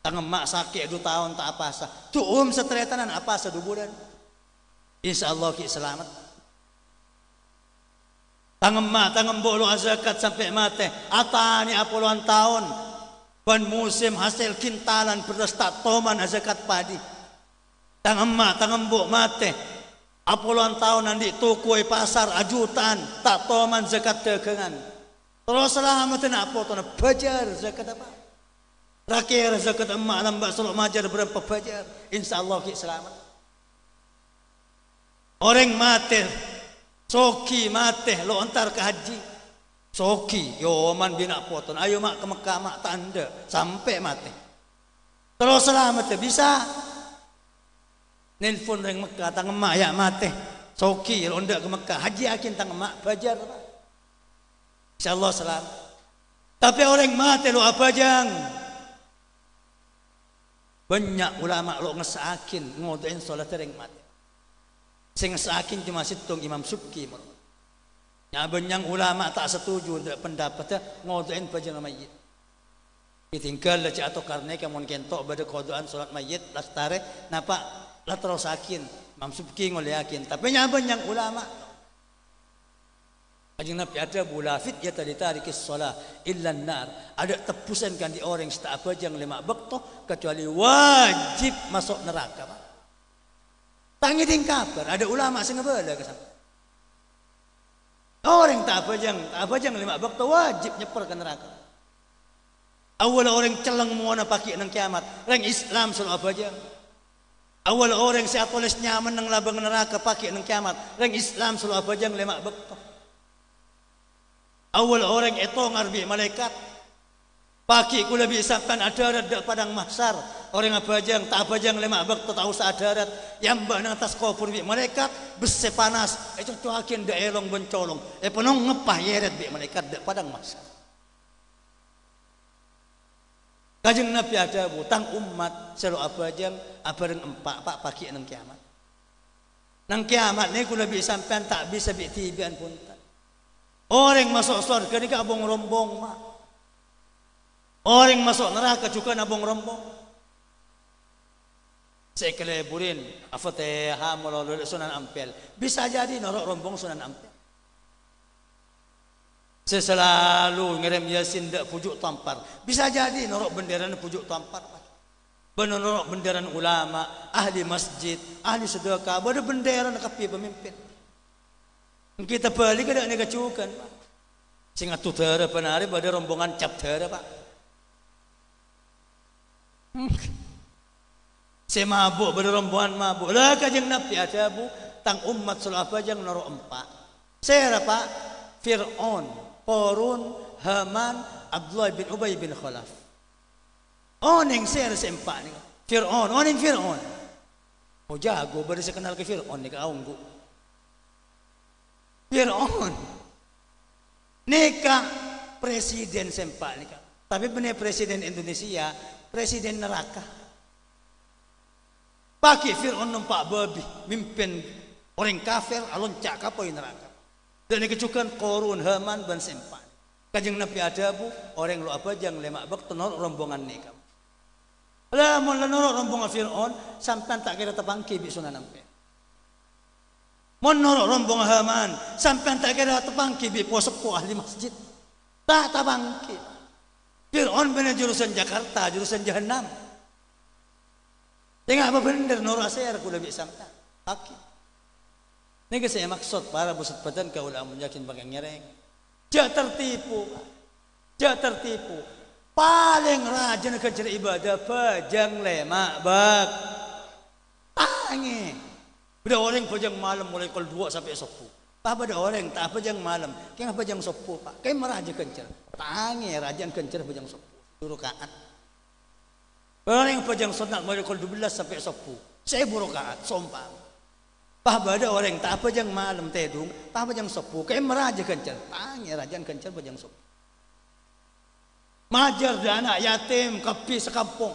tangan mak sakit 2 tahun tak apa sah tu setretanan apa sah 2 bulan insya Allah ki selamat tangan bolo zakat sampai mati atani apuluhan tahun ban musim hasil kintalan beras tak toman zakat padi. Tangan mak, tangan buk mate. Apuluhan tahun nanti tukui pasar ajutan tak toman zakat dagangan. Terus selamat nak apa tu nak bajar zakat apa? Rakir zakat emak lambat selok majar berapa bajar. Insyaallah ki selamat. Orang mate, soki mate lo antar ke haji. Soki, yo man bina poton. Ayo mak ke Mekah mak tanda sampai mati. Terus selamat bisa. Nelfon reng Mekah tang mak ya mati. Soki ronda ke Mekah haji akin tang mak bajar. Insyaallah selamat. Tapi orang mati lo apa jang? Banyak ulama lo ngesakin ngodain salat reng mati. Sing ngesakin cuma situng Imam Subki. Ya banyak ulama tak setuju untuk pendapatnya ngodain bajang mayit. Ditinggal lah atau karena kamu kentok pada kodoan solat mayit lastare napa lah terus yakin mamsubki ngoleh yakin tapi ya banyak ulama Kanjeng Nabi ada bulafit ya tadi tarikis sholat illa nar ada tebusan kan di orang setiap bajang 5 waktu kecuali wajib masuk neraka. Tangi tingkaper ada ulama sing ngebala ke sana. Orang tak bajang 5 waktu wajib nyepel ke neraka. Awal orang celeng muana pakai nang kiamat, orang Islam selalu bajang. Awal orang saya tulis nyaman nang labang neraka pakai nang kiamat, orang Islam selalu bajang 5 waktu. Awal orang itu ngarbi malaikat, pakai kula bisa sampai adarat dak padang mahsyar. Orang abajang tak abajang 5 waktu tak usah adarat. Yang mbak nang atas kubur bi malaikat besi panas. Itu cuakin dak elong bencolong. Penong ngepah yeret bi malaikat dak padang mahsyar. Kanjeng Nabi ada butang umat selalu abajang abareng empak pak pakai nang kiamat. Nang kiamat ni kula bisa sampai tak bisa bi tibian pun. Orang masuk surga ni kabung rombong mak. Orang masuk neraka juga nabung rombong. Saya keleburin Al-Fatihah melalui Sunan Ampel. Bisa jadi norok rombong Sunan Ampel. Saya selalu ngirim Yasin dak pujuk tampar. Bisa jadi norok benderan pujuk tampar. Benar norok benderan ulama, ahli masjid, ahli sedekah, pada benderan kapi pemimpin. Kita balik ke dak ni kecukan. Sing atuh dara penari pada rombongan cap dara Pak. Saya mabuk berrombongan mabuk. Lah Kanjeng Nabi ada bu tang umat sulapa jang noro 4. Saya apa? Fir'aun, Qarun, Haman, Abdullah bin Ubay bin Khalaf. Oning saya sempat ni. Fir'aun, oning Fir'aun. Oh jago, baru saya kenal ke Fir'aun nih kaung ku. Fir'aun nikah presiden sempak nikah. Tapi benar presiden Indonesia, presiden neraka. Pakai Fir'aun nampak babi, mimpin orang kafir, aloncak kapoi neraka. Dan kecukan Korun, Haman, dan sempak. Kajeng Nabi ada bu, orang lu apa jang lemak bak tenor rombongan nikah. Lah mun lenor rombongan Fir'aun sampean tak kira tepangki bisuna nampe. Mun norok rombongan Haman sampean tak kira tepangki bi posepo ahli masjid. Tak tabangki. Fir'aun benar jurusan Jakarta, jurusan Jahannam. Tengah apa bener norok saya aku lebih sampean. Aki. Ini saya maksud para busut badan kau udah menyakin bagang nyereng. Jak tertipu. Jak tertipu. Paling rajin kerja ibadah pajang lemak bak. Tangi. Ada orang pajang malam mulai kol 2 sampai 10. Apa ada orang tak pajang malam, kaya pajang 10 Pak. Kaya meraja kencer. Tangi rajin kencer pajang 10. Suruh kaat. Orang yang pajang sunat mulai kol 12 sampai 10. Saya buru kaat, sompang. Pak ada orang tak pajang malam tedung, tak pajang 10. Kaya meraja kencer. Tangi rajin kencer pajang 10. Majar dia anak yatim kapi sekampung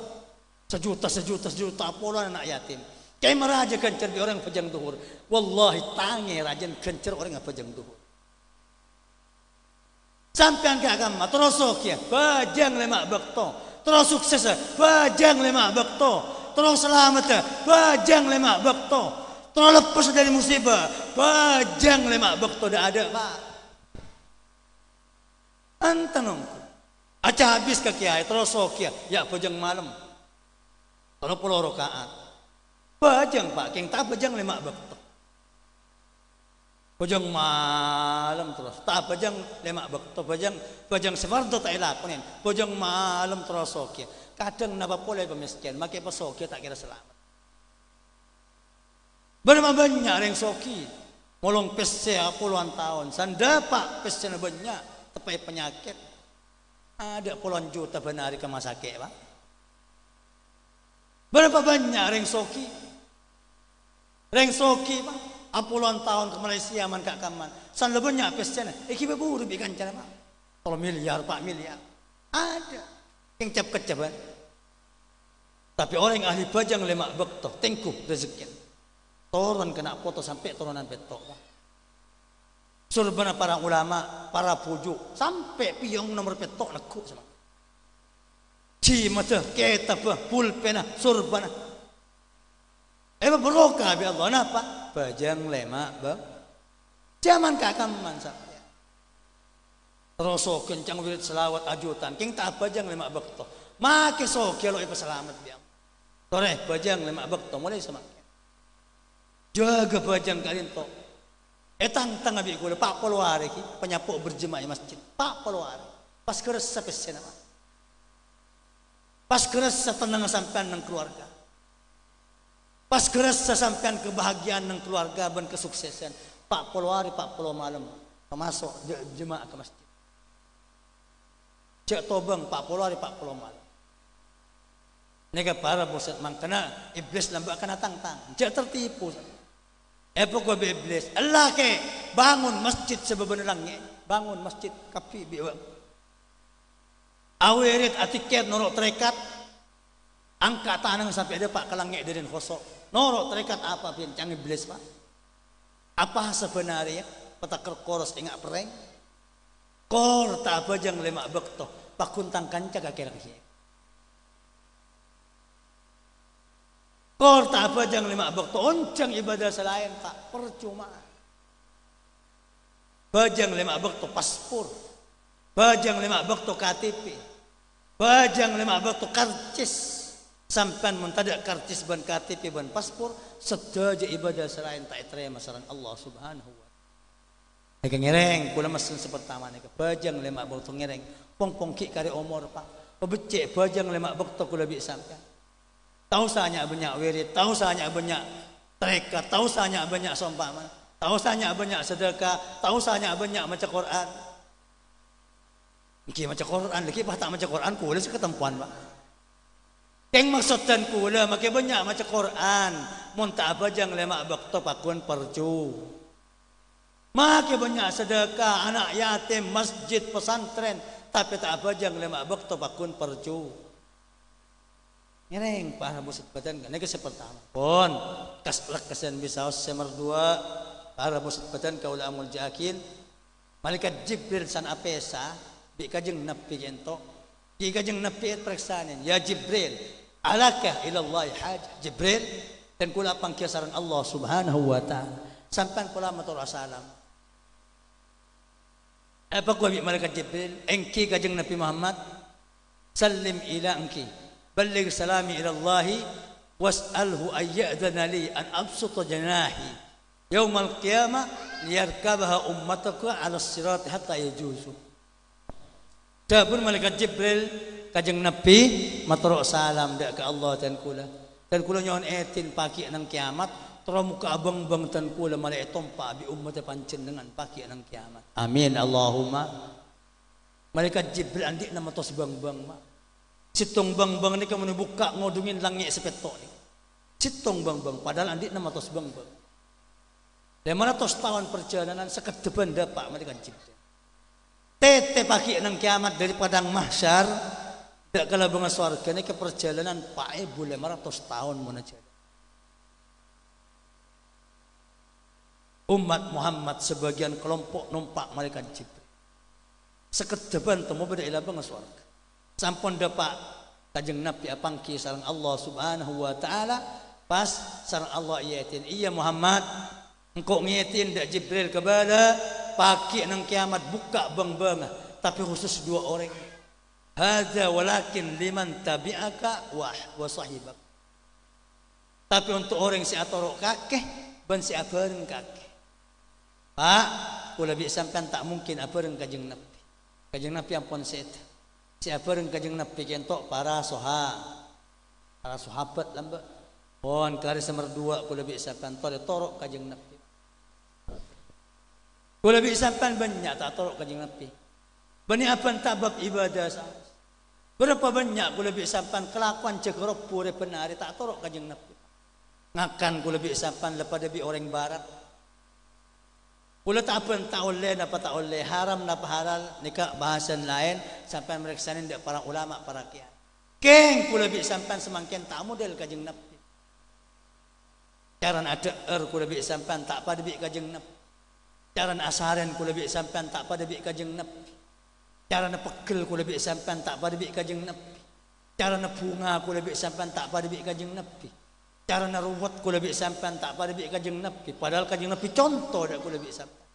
sejuta puluhan anak yatim kayak meraja kencer di orang pajang duhur wallahi tangi rajin kencer orang pajang duhur sampai ke agama terus ya pajang lemak bekto terus sukses pajang lemak bekto terus selamat pajang lemak bekto terus lepas dari musibah pajang lemak bekto dah ada pak antanongku aca habis ke kiai terus sokia ya pajang malam 30 rakaat pajang pak king tak pajang 5 waktu pajang malam terus tak pajang 5 waktu pajang sefardo tak ilakunin pajang malam terus sokia kadang napa boleh pemiskin makai pas sokia tak kira selamat berapa banyak yang soki molong pese puluhan tahun sanda pak pese banyak tepai penyakit ada puluhan juta benari ke masake pak. Berapa banyak reng soki pak. Puluhan tahun ke Malaysia man kak kaman. San lebihnya pesena. Iki beburu bikan cara pak. 3 miliar 4 miliar. Ada yang cap kecaban. Tapi orang yang ahli bajang lemak bekto tengkup rezeki. Turun kena foto sampai turunan betok pak. Surbana para ulama, para pujuk sampai piong nomor petok nekuk sama. Cimata, kitab, pulpena, surbana. Berokah bi Allah napa? Bajang lemak bang. Zaman kakaman sampai. Terus kencang wirid selawat ajutan. King tak bajang lemak bekto. Make so kelo ipa selamat biang. Tore bajang lemak bekto mulai semakin. Jaga bajang kalian to. Tang abi ko pak polware ki penyapu berjemaah di masjid pak polware pas keres sapesena pas keres tenang sampean nang keluarga pas keres sampean kebahagiaan nang keluarga dan kesuksesan pak polware pak polo malam masuk jemaah ke masjid cek tobang pak polware pak polo malam nega para bosan mangkana iblis lambak kena tang cek tertipu Epok gua iblis. Allah ke bangun masjid sebebenarangnya. Bangun masjid kapi biwa. Awirit atiket norok terekat. Angkat tanang sampai ada pak kalangnya dari khosok. Norok terekat apa pincang iblis pak? Apa sebenarnya? Petakar koros ingat pereng. Kor tak bajang lemak bekto. Pakuntang kanca kakek-kakek. Kor tak bajang lima waktu oncang ibadah selain tak percuma. Bajang lima waktu paspor, bajang lima waktu KTP, bajang lima waktu karcis. Sampan mentada karcis ban KTP ban paspor, sedaja ibadah selain tak terima masalah Allah Subhanahu wa taala. Eka ngereng, kula mesin sepertama nika bajang lima waktu ngereng, pong-pongki kari omor pak, pebecek bajang lima waktu kula bisa sampai. Tahu sanya banyak wirid, tahu sanya banyak treka, tahu sanya banyak sompaman, tahu sanya banyak sedekah, tahu sanya banyak maca Quran. Iki maca Quran, lagi tak maca Quran, kulis ketempuan pak. Keng maksudkan kula makai banyak macam Quran. Mun tak apa jang lemak bakto pakun perju. Makai banyak sedekah anak yatim, masjid, pesantren, tapi tak apa jang lemak bakto pakun perju. Ngereng para musid badan kan ini pertama. Pon kasplak kesan bisaos semar dua para musid badan kaula amul jakin. Malaikat Jibril san apesa bi kajeng napi ento. Bi kajeng napi periksaannya. Ya Jibril, alaka ilallahi hajah. Jibril dan kula pangkiasaran Allah Subhanahu wa taala. Sampai kula matur salam. Apa ku bi malaikat Jibril? Engki kajeng Nabi Muhammad sallim ila engki. Balligh salami ila Allah was'alhu ay ya'dhana li an absuta janahi yaumal qiyamah liyarkabaha ummatuka 'ala as-sirat hatta yajuzu. Dapun malaikat Jibril kajeng Nabi matur salam dak ke Allah dan kula. Dan kula nyon etin pagi nang kiamat tara muka abang-bang tan kula malaikat tompa bi umat panjenengan pagi nang kiamat. Amin Allahumma. Malaikat Jibril andik nama tos bang-bang mak. Citong bang-bang ni kamu buka ngodungin langit sepetok ni. Citong bang-bang padahal andik nama tos bang-bang. 500 tahun perjalanan sekedepan dapat malaikat Jibril. Tete pagi nang kiamat dari padang mahsyar dak kala bunga surga ni ke perjalanan pae 500 tahun munajat. Umat Muhammad sebagian kelompok numpak malaikat Jibril. Sekedepan temu beda ila bunga surga. Sampun dapat kajeng Nabi apangki sareng Allah Subhanahu wa taala pas sareng Allah iatin iya Muhammad engkau ngiatin dak Jibril kebala pagi nang kiamat buka bang-bang tapi khusus 2 orang. Hadza walakin liman tabi'aka wa sahibak. Tapi untuk orang si atorok kakeh ban si abareng kakeh. Pak, kula bi sampean tak mungkin abareng kajeng Nabi. Kajeng Nabi ampun set. Si abareng kajeng Nabi kentok para sahabat lamba. Pon kari semar 2 kula bi sampean torok kajeng Nabi. Kula bi sampean banyak tak torok kajeng Nabi. Bani apan tabab ibadah sah. Berapa banyak kula bi sampean kelakuan cegrop pure penari tak torok kajeng Nabi. Ngakan kula bi sampean lepada bi orang barat. Kula tak apa tak oleh napa tak oleh haram napa halal nikah bahasan lain sampai mereka ndak para ulama para kiai. Keng kula bi sampean semangkin tak model kajeng Nabi. Caran ada kula bi sampean tak pada bi kajeng Nabi. Caran asaren kula bi sampean tak pada bi kajeng Nabi. Caran pegel kula bi sampean tak pada bi kajeng Nabi. Caran bunga kula bi sampean tak pada bi kajeng Nabi. Cara naruwat kula bi sampean tak pada bi kajeng Nabi padahal kajeng Nabi contoh dak kula bi sampean.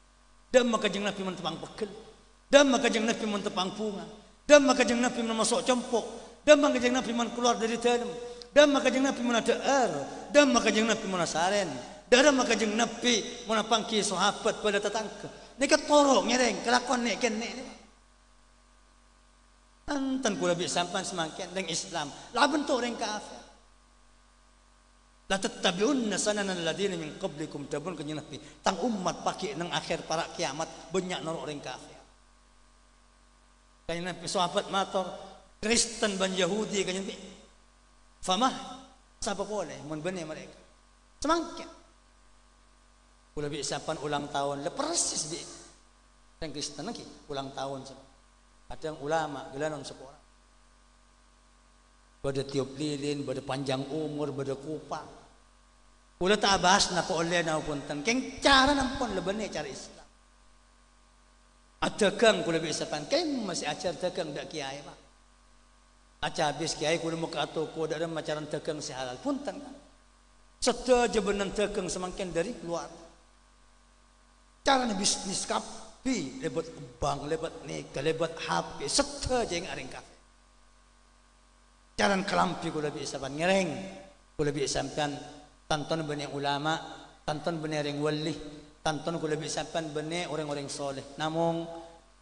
Dan kajeng Nabi mun tepang pekel. Dan kajeng Nabi mun tepang bunga. Dan kajeng Nabi mun masuk cempok. Dan kajeng Nabi mun keluar dari dalam. Dan kajeng Nabi mun ada air. Dan kajeng Napi mun asaren. Dan kajeng Nabi mun pangki sahabat pada tetangga. Nika torok ngereng kelakuan nek kene. Anten kula bi sampean semangken dengan Islam. Lah bentuk orang kafir. La tattabi'unna sanana alladziina min qablikum tabun kajeng Nabi tang umat paki nang akhir para kiamat banyak norok orang kafir. Kajeng Nabi sahabat matur Kristen ban Yahudi kajeng Nabi. Famah sapa boleh mun bene mereka. Semangke. Kula bi sampean ulang tahun le persis bi. Orang Kristen lagi ulang tahun sama. Ada yang ulama gelanon sekolah. Pada tiup lilin, pada panjang umur, pada kupang. Kula tak bahas na po oleh na punten. Keng cara nampon lebene cara Islam. Adagang kula bisa pan. Keng masih ajar dagang dak kiai pak. Aca habis kiai kula muka toko dak ada macaran dagang si halal punten. Sedaja benan dagang semakin dari luar. Caranya bisnis kapi, lebat bank, lebat nikah, lebat HP, sedaja yang aring kafe. Caran kelampi kula bisa pan ngereng. Kula bisa sampean tonton bene ulama, tonton bene ring wali, tonton kula bisa sampean bene orang-orang soleh. Namung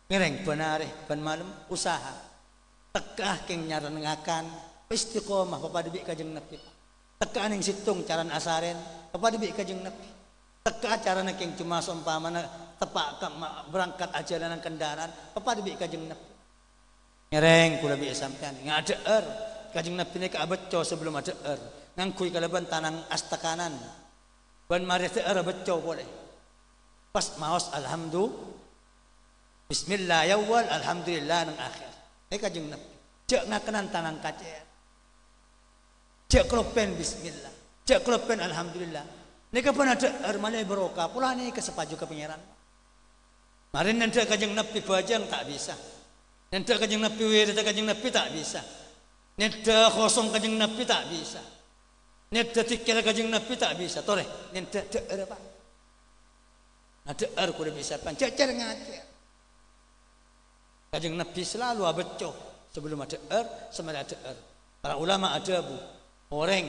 ngereng benare ben malam usaha. Tekah keng nyaran ngakan, istiqomah papada bi kajeng Nabi. Tekah ning situng caran asaren, papada bi kajeng Nabi. Tekah carana keng cuma seumpamana tepak berangkat ajalanan kendaraan, papada bi kajeng Nabi. Ngereng kula bi sampean ngadaer Kajing Nabi ni kaabeco sebelum ada ngangkui kalaban tanang asta kanan. Ban mari teer beco boleh. Pas maos alhamdulillah. Bismillah ya awal, alhamdulillah nang akhir. Kajing Nabi. Cek ngakanan tanang kaca. Cek kelopen bismillah. Cek kelopen alhamdulillah. Ni kapan ada malai barokah pula ni kesepaju ke pangeran. Mari nanti kajing Nabi bajang tak bisa. Nanti kajing Nabi wirid kajing Nabi tak bisa. Neda kosong kajing Nabi tak bisa. Neda tikir kajing Nabi tak bisa. Toleh, neda deer apa? Nah deer kuda bisa pan. Cecer ngajar. Kajing Nabi selalu abeco sebelum ada sama ada Para ulama ada bu orang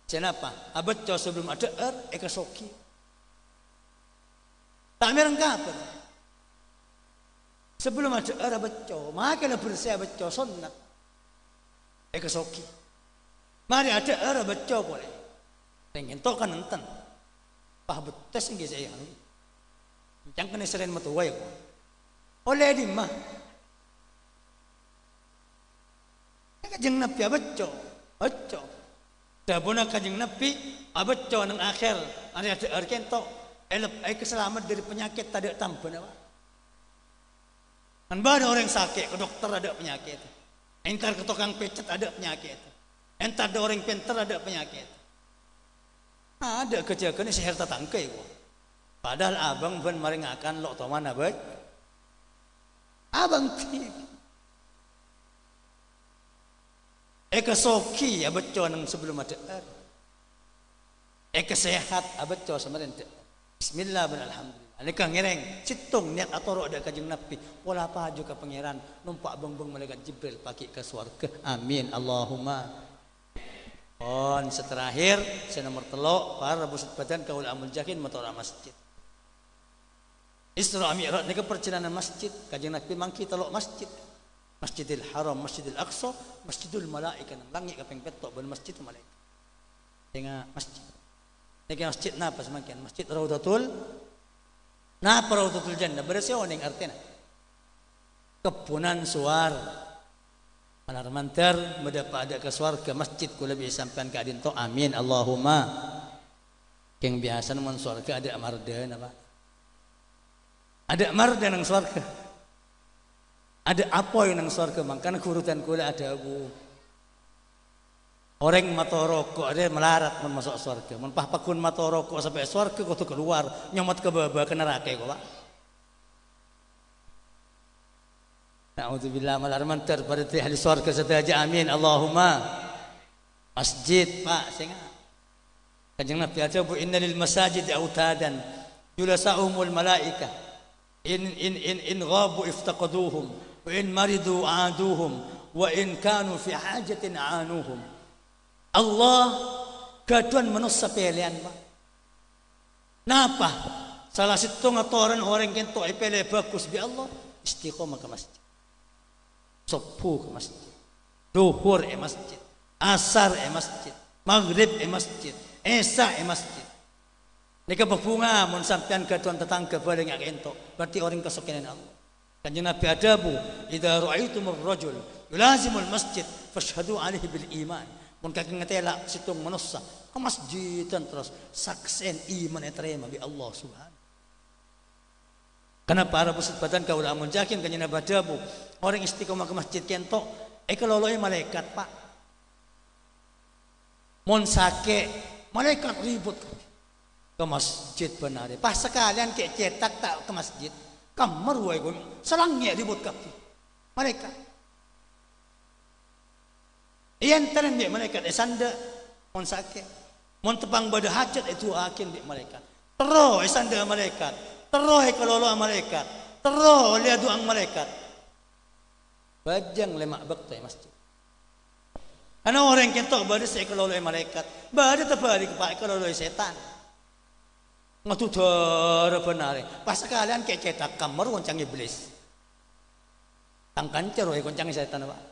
kenapa? Abeco sebelum ada ekasoki. Tak merengkap. Sebelum ada abeco, maka bersih abeco sunnah. Ekasoki. Mari ada beco boleh. Pengen to kan enten. Pah betes nggih saya. Jangan kena seren matuway ko. Oleh di mah. Kajeng Nabi beco. Beco. Dabona kajeng Nabi beco nang akhir. Ada kento elep keselamat dari penyakit tak ada tampan apa. Kan ada orang sakit ke dokter ada penyakit. Entar ke tukang pecet ada penyakit. Entar ada orang pintar ada penyakit. Ada kejadian ini seher tatangkai ko. Padahal abang ben maring akan lok toman abad. Abang ti. Eka soki abeco nang sebelum ada. Eka sehat abeco sama rente. Bismillah ben alhamdulillah. Nika ngereng, citung niat atau ada kajeng Nabi. Wala apa juga pangeran numpak beng-beng malaikat Jibril pakai ke surga. Amin Allahumma. On seterakhir saya nomor telok para busut badan kaul amul jakin motor masjid. Isra Mi'raj nika perjalanan masjid. Kajeng Nabi mangki telok masjid. Masjidil Haram, Masjidil Aqsa, Masjidul Malaikat. Langit kaping petok ben masjid malaikat. Tengah masjid. Nika masjid napa semakin? Masjid Raudatul Napa Raudatul Jannah? Berarti orang artinya kepunan suar manar mantar mendapat ada ke suarga masjid kula bisa sampean ka adin to amin Allahumma. Yang biasa mun suarga ada marda napa? Ada marda nang suarga. Ada apa yang nang suarga mangkana kurutan kula ada bu. Orang mata rokok ada melarat mun masuk surga. Mun pakun mata rokok sampai surga kau tu keluar nyomot ke bawah ke neraka kau pak. Na'udzubillah malar mantar pada ahli surga sadaja amin Allahumma. Masjid pak singa. Kanjeng Nabi ada bu inna lil masajid autadan yulasa'umul malaika in ghabu iftaqaduhum wa in maridu aaduhum wa in kanu fi hajatin aanuhum. Allah gaduan manusia pilihan pak. Napa? Salah satu ngatoran orang kento ipele bagus bi Allah istiqomah ke masjid. Subuh ke masjid. Duhur masjid. Asar masjid. Maghrib masjid. Isya masjid. Nika berbunga mun sampean gaduan tetangga balik ngak kento. Berarti orang kesokinan Allah. Kanjeng Nabi adabu idza ra'aitumur rajul yulazimul masjid fashhadu alaihi bil iman. Mun kaki ngetela situng manusia ke masjid dan terus saksen iman terima bi Allah subhanahu. Karena para pusat badan kau amun jakin kanya nabadabu orang istiqomah ke masjid kento keloloi malaikat pak. Mun sake malaikat ribut ke masjid benar. Pas sekalian ke cetak tak ke masjid kamar wae gue selangnya ribut kaki malaikat. Iyan teren dia malaikat esanda mon sakit mon tepang bada hajat itu akin dia malaikat terus esanda malaikat terus kalolo malaikat terus lihat doang malaikat bajang lemak bakta masjid ana orang kentok bada saya kalolo malaikat bada tebari kepak kalolo setan ngatudar benar pas sekalian kecetak kamar goncang iblis tangkan cero goncang setan pak.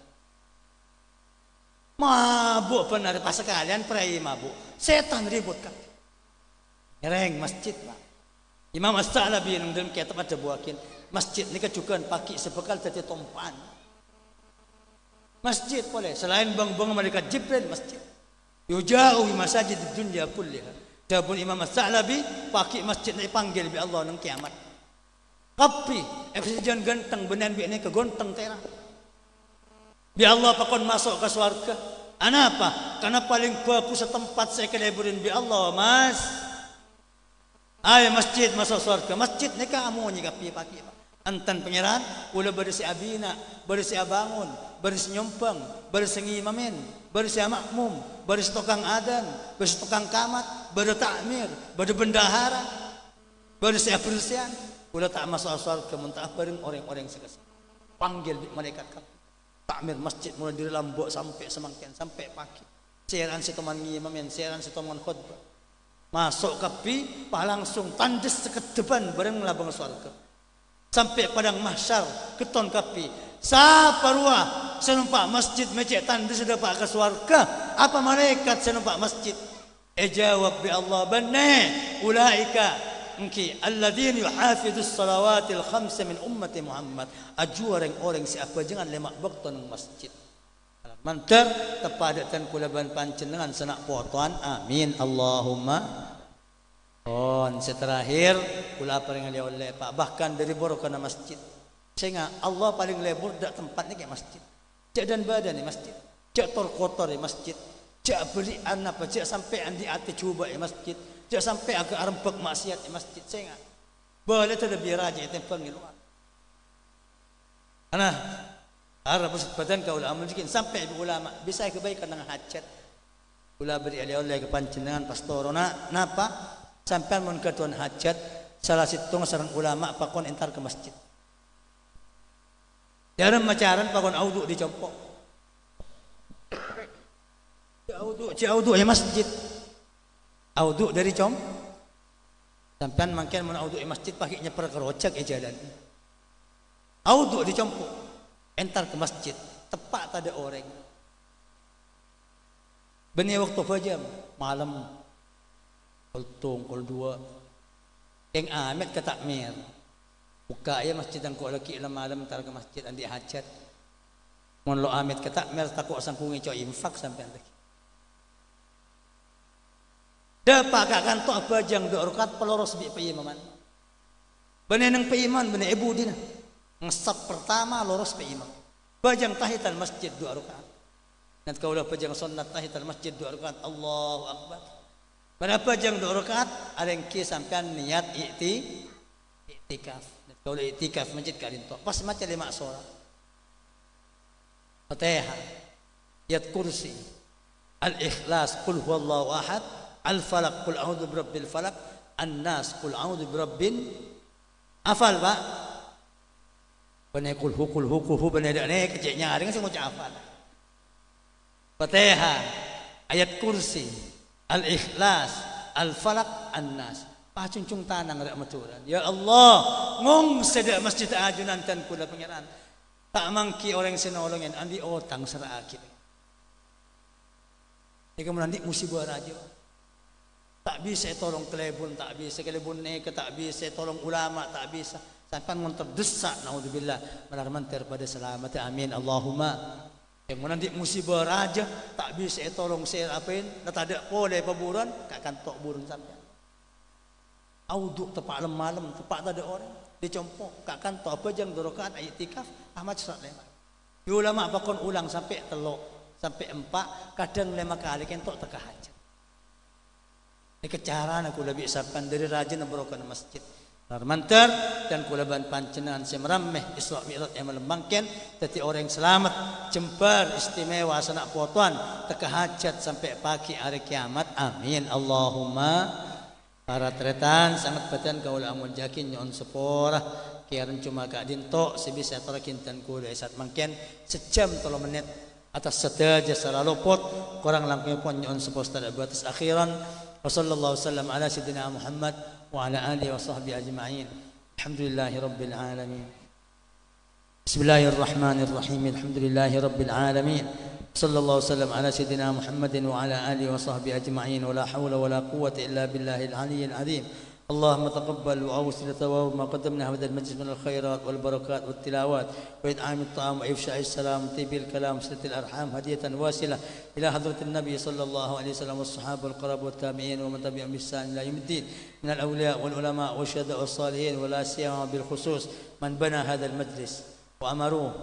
Mabuk benar pas sekalian prai mabuk. Setan ribut kan. Ngereng masjid pak. Imam As-Sa'labi yang dalam kitab ada buakin masjid ni kejukan paki sebekal jadi tompan. Masjid boleh. Selain bang-bang malaikat Jibril, masjid. Yuja'u bi masajid dunya kulliha. Dabun Imam As-Sa'labi pakai masjid nak panggil bi Allah nang kiamat. Kapi, jangan ganteng benan bi ni ke gonteng terang. Bi Allah pakon masuk ke surga. Kenapa? Karena paling bagus setempat saya keleburin bi Allah, Mas. Ay masjid masuk surga. Masjid ni ka amunyi kapi pakai. Antan pangeran ulah berisi abina, berisi abangun, berisi nyompang, berisi ngimamin, berisi makmum, berisi tukang adan, berisi tukang kamat, berisi takmir, berisi bendahara, berisi apersian. Ulah tak masuk surga muntah bareng orang-orang sekasih. Panggil malaikat kapi. Takmir masjid mulai dari lambok sampai semangkian sampai pagi. Siaran si teman ngimamin, siaran si teman khutbah. Masuk kapi, langsung tandes ke depan bareng melabang surga. Sampai padang mahsyar keton kapi siapa ruah senumpak masjid mecek tanda sudah pak ke surga apa malaikat senumpak masjid jawab bi Allah banne ulaika engki alladzina yuhafidus salawatil khamsa min ummati Muhammad aju orang siapa jangan lemak waktu nang masjid mantar tepadatan kulaban panjenengan senak potoan amin Allahumma. Terakhir kula paling oleh Pak bahkan dari borokana masjid sehingga Allah paling lebur dak tempatnya kayak masjid cak dan badan di masjid cak kotor di masjid cak berian apa cak sampai andi ati coba di masjid cak sampai agak rempek maksiat di masjid sehingga boleh tu lebih raja itu pengiluan karena arah badan kau ulama mungkin sampai ulama bisa kebaikan dengan hajat kula beri oleh kepanjenengan pastorona napa sampai mun ketuan hajat salah situng sareng ulama pakon entar ke masjid. Dalam macaran pakon audu dicompok. Audu ya masjid. Audu dari com. Sampai mungkin mun audu di masjid pakainya perkerocak jalan. Audu dicompok. Entar ke masjid. Tepat ada orang. Benih waktu fajar malam. Kultung, kul dua. Yang amet ke takmir. Buka ya masjid yang kau laki ilmu malam tar ke masjid andi hajat. Mun lo amet ke takmir takut sangkungi coy infak sampai lagi. Dapat kakan tu apa jang dua rakaat peloros bi peimaman. Benih nang peiman benih ibu dina. Ngesap pertama loros peimam. Bajang tahitan masjid dua rakaat. Nanti kau lah pejang sunat tahitan masjid dua rakaat Allahu Akbar. Berapa jam 2 rakaat ada yang sampean niat iktikaf. Kalau iktikaf masjid kalin tu pas macam 5 solat. Fatihah, ayat kursi, al-ikhlas, qul huwallahu ahad, al-falaq, qul a'udzu birabbil falaq, an-nas, qul a'udzu birabbin afal Pak. Benar qul hu benar dak ne keceknya dengan sing ngucap afal. Fatihah, ayat kursi, al-ikhlas, al-falaq, an-nas. Pacuncung tanang rak maturan. Ya Allah, ngong sedak masjid ajunan tan kula pangeran. Tak mangki orang senolongan andi otang serakit. Ika nanti musibah raja. Tak bisa tolong kelebun, tak bisa kelebun neka, tak bisa tolong ulama, tak bisa. Sampai mun terdesak naudzubillah melarman terpada selamat. Amin Allahumma. Yang nanti musibah raja tak bisa tolong saya apain, tak ada boleh paburan, kakkan tok burun sampai. Auduk tepak malam, tepak tak ada orang, dicompok, kakkan tok apa jang 2 rakaat ayat iktikaf, Ahmad surat lema. Ulama pakon ulang sampai telok, sampai 4, kadang 5 kali kentok teka hajat. Ini kecaran aku lebih isapan dari rajin berokan masjid. Mantar dan kulaban pancenan semrameh Isra Mi'raj yang melembangkan tetapi orang yang selamat jembar istimewa sanak potuan teka hajat sampai pagi hari kiamat amin Allahumma. Para tretan sangat batan kaula amun jakin nyon sepora kiaran cuma kak dinto sebisa terakin tan kula isat mangken sejam 3 menit atas sedaja secara lopot kurang langkung pun nyon sepos tada batas akhiran wa sallallahu wasallam ala sayyidina Muhammad وعلى آله وصحبه أجمعين الحمد لله رب العالمين بسم الله الرحمن الرحيم الحمد لله رب العالمين صلى الله وسلم على سيدنا محمد وعلى آله وصحبه أجمعين ولا حول ولا قوة إلا بالله العلي العظيم اللهم تقبل وأوصل ثواب ما قدمنا هذا المجلس من الخيرات والبركات والتلاوات وإطعام الطعام وإفشاء السلام وطيب الكلام وصلة الأرحام هدية واسلة إلى حضرة النبي صلى الله عليه وسلم والصحابة والقرابة والتابعين ومن تبعهم بإحسان إلى يوم الدين من الأولياء والعلماء والشهداء والصالحين ولا سيما بالخصوص من بنى هذا المجلس وأمروه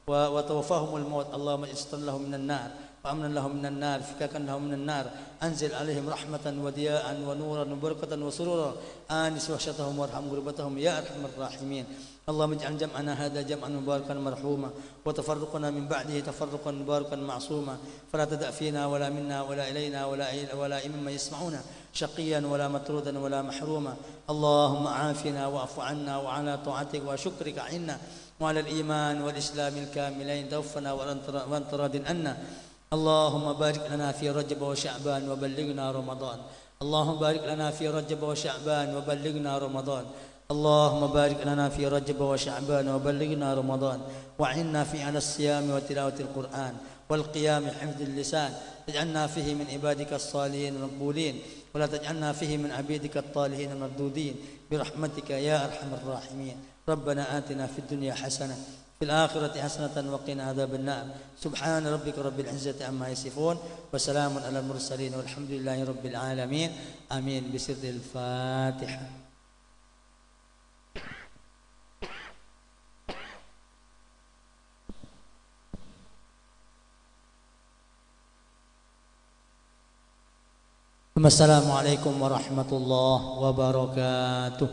وتوفاهم الموت. اللهم اجعل لهم من النار وأمنا لهم من النار فكاكا لهم من النار. أنزل عليهم رحمة وضياء ونورا وبركة وسرورا آنس وحشتهم وارحم غربتهم يا أرحم الراحمين. اللهم اجعل جمعنا هذا جمعا مباركا مرحوما وتفرقنا من بعده تفرقا مباركا معصوما فلا تدع فينا ولا منا ولا إلينا ولا ممن يسمعنا شقيا ولا مطرودا ولا محروما. اللهم عافنا واعف عنا وعلى طاعتك وشكرك عنا وعلى الإيمان والإسلام الكاملين توفنا وأنت راض عنا. اللهم بارك لنا في رجب وشعبان وبلغنا رمضان. اللهم بارك لنا في رجب وشعبان وبلغنا رمضان. اللهم بارك لنا في رجب وشعبان وبلغنا رمضان وعنا في على الصيام وتلاوة القرآن والقيام حفظ اللسان. اجعلنا فيه من عبادك الصالحين المقبولين ولا تجعلنا فيه من عبيدك الطالحين المردودين برحمتك يا أرحم الراحمين. ربنا آتنا في الدنيا حسنة في الآخرة حسنة وقنا عذاب النار. سبحان ربك رب العزة عما يصفون وسلام على المرسلين والحمد لله رب العالمين. آمين. بسر الفاتحة. Assalamualaikum warahmatullahi wabarakatuh.